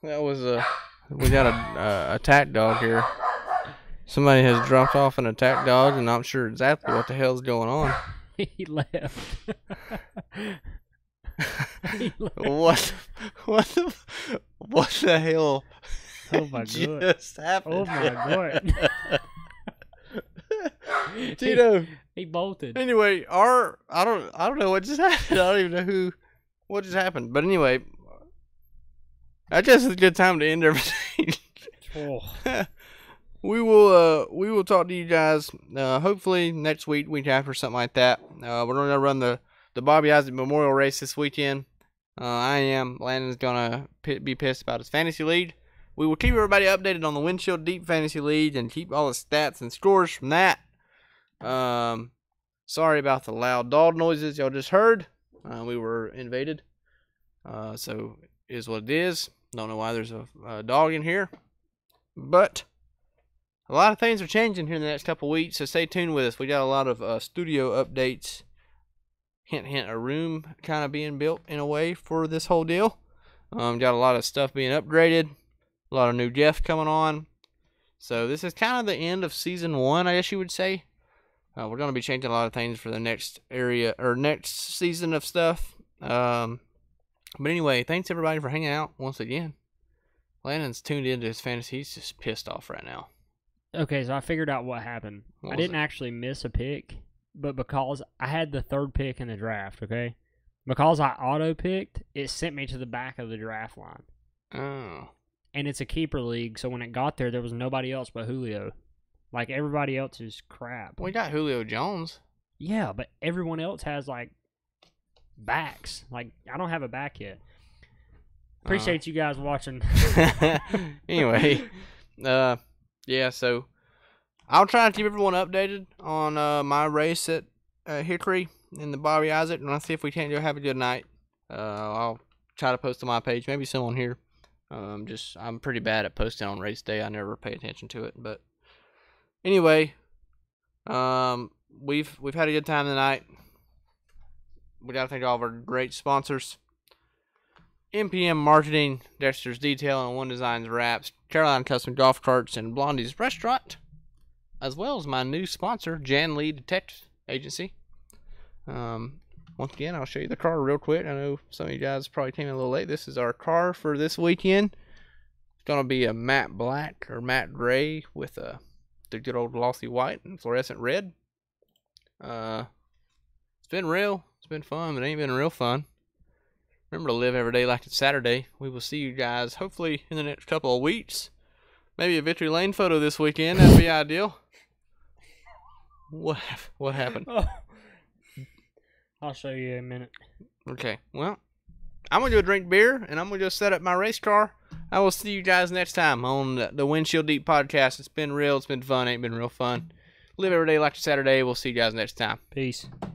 [SPEAKER 1] That was we got a attack dog here. Somebody has dropped off an attack dog, and I'm not sure exactly what the hell's going on.
[SPEAKER 2] He left.
[SPEAKER 1] What the hell?
[SPEAKER 2] Oh my god!
[SPEAKER 1] Just happened?
[SPEAKER 2] Oh my god!
[SPEAKER 1] Tito.
[SPEAKER 2] He bolted.
[SPEAKER 1] Anyway, I don't know what just happened. I don't even know what just happened. But anyway, I guess it's a good time to end everything.
[SPEAKER 2] Oh.
[SPEAKER 1] We will talk to you guys hopefully next week after, something like that. We're gonna run the Bobby Isaac Memorial Race this weekend. I am. Landon's gonna be pissed about his fantasy lead. We will keep everybody updated on the Windshield Deep Fantasy League and keep all the stats and scores from that. Sorry about the loud dog noises y'all just heard. We were invaded. So it is what it is. Don't know why there's a dog in here, but a lot of things are changing here in the next couple weeks, so stay tuned with us. We got a lot of studio updates. Hint, hint, a room kind of being built in a way for this whole deal. Got a lot of stuff being upgraded. A lot of new Jeff coming on. So this is kind of the end of season 1, I guess you would say. We're going to be changing a lot of things for the next season of stuff. But anyway, thanks everybody for hanging out once again. Landon's tuned into his fantasy. He's just pissed off right now.
[SPEAKER 2] Okay, so I figured out what happened. I didn't actually miss a pick, but because I had the 3rd pick in the draft, okay? Because I auto-picked, it sent me to the back of the draft line.
[SPEAKER 1] Oh.
[SPEAKER 2] And it's a keeper league, so when it got there was nobody else but Julio. Like, everybody else is crap.
[SPEAKER 1] We got Julio Jones.
[SPEAKER 2] Yeah, but everyone else has, like, backs. Like, I don't have a back yet. Appreciate you guys watching.
[SPEAKER 1] Anyway, yeah, so I'll try to keep everyone updated on my race at Hickory in the Bobby Isaac, and I'll see if we can't go have a good night. I'll try to post on my page, maybe someone here. I'm pretty bad at posting on race day. I never pay attention to it, but anyway, we've had a good time tonight. We gotta thank all of our great sponsors: MPM Marketing, Dexter's Detail and One Designs Wraps, Carolina Custom Golf Carts, and Blondie's Restaurant, as well as my new sponsor, Jan Lee Detective Agency. Once again, I'll show you the car real quick. I know some of you guys probably came in a little late. This is our car for this weekend. It's going to be a matte black or matte gray with the good old glossy white and fluorescent red. It's been real. It's been fun, but it ain't been real fun. Remember to live every day like it's Saturday. We will see you guys hopefully in the next couple of weeks. Maybe a Victory Lane photo this weekend. That'd be ideal. What happened?
[SPEAKER 2] Oh. I'll show you in a minute.
[SPEAKER 1] Okay, well, I'm going to go drink beer, and I'm going to go set up my race car. I will see you guys next time on the Windshield Deep Podcast. It's been real. It's been fun. Ain't been real fun. Live every day like a Saturday. We'll see you guys next time.
[SPEAKER 2] Peace.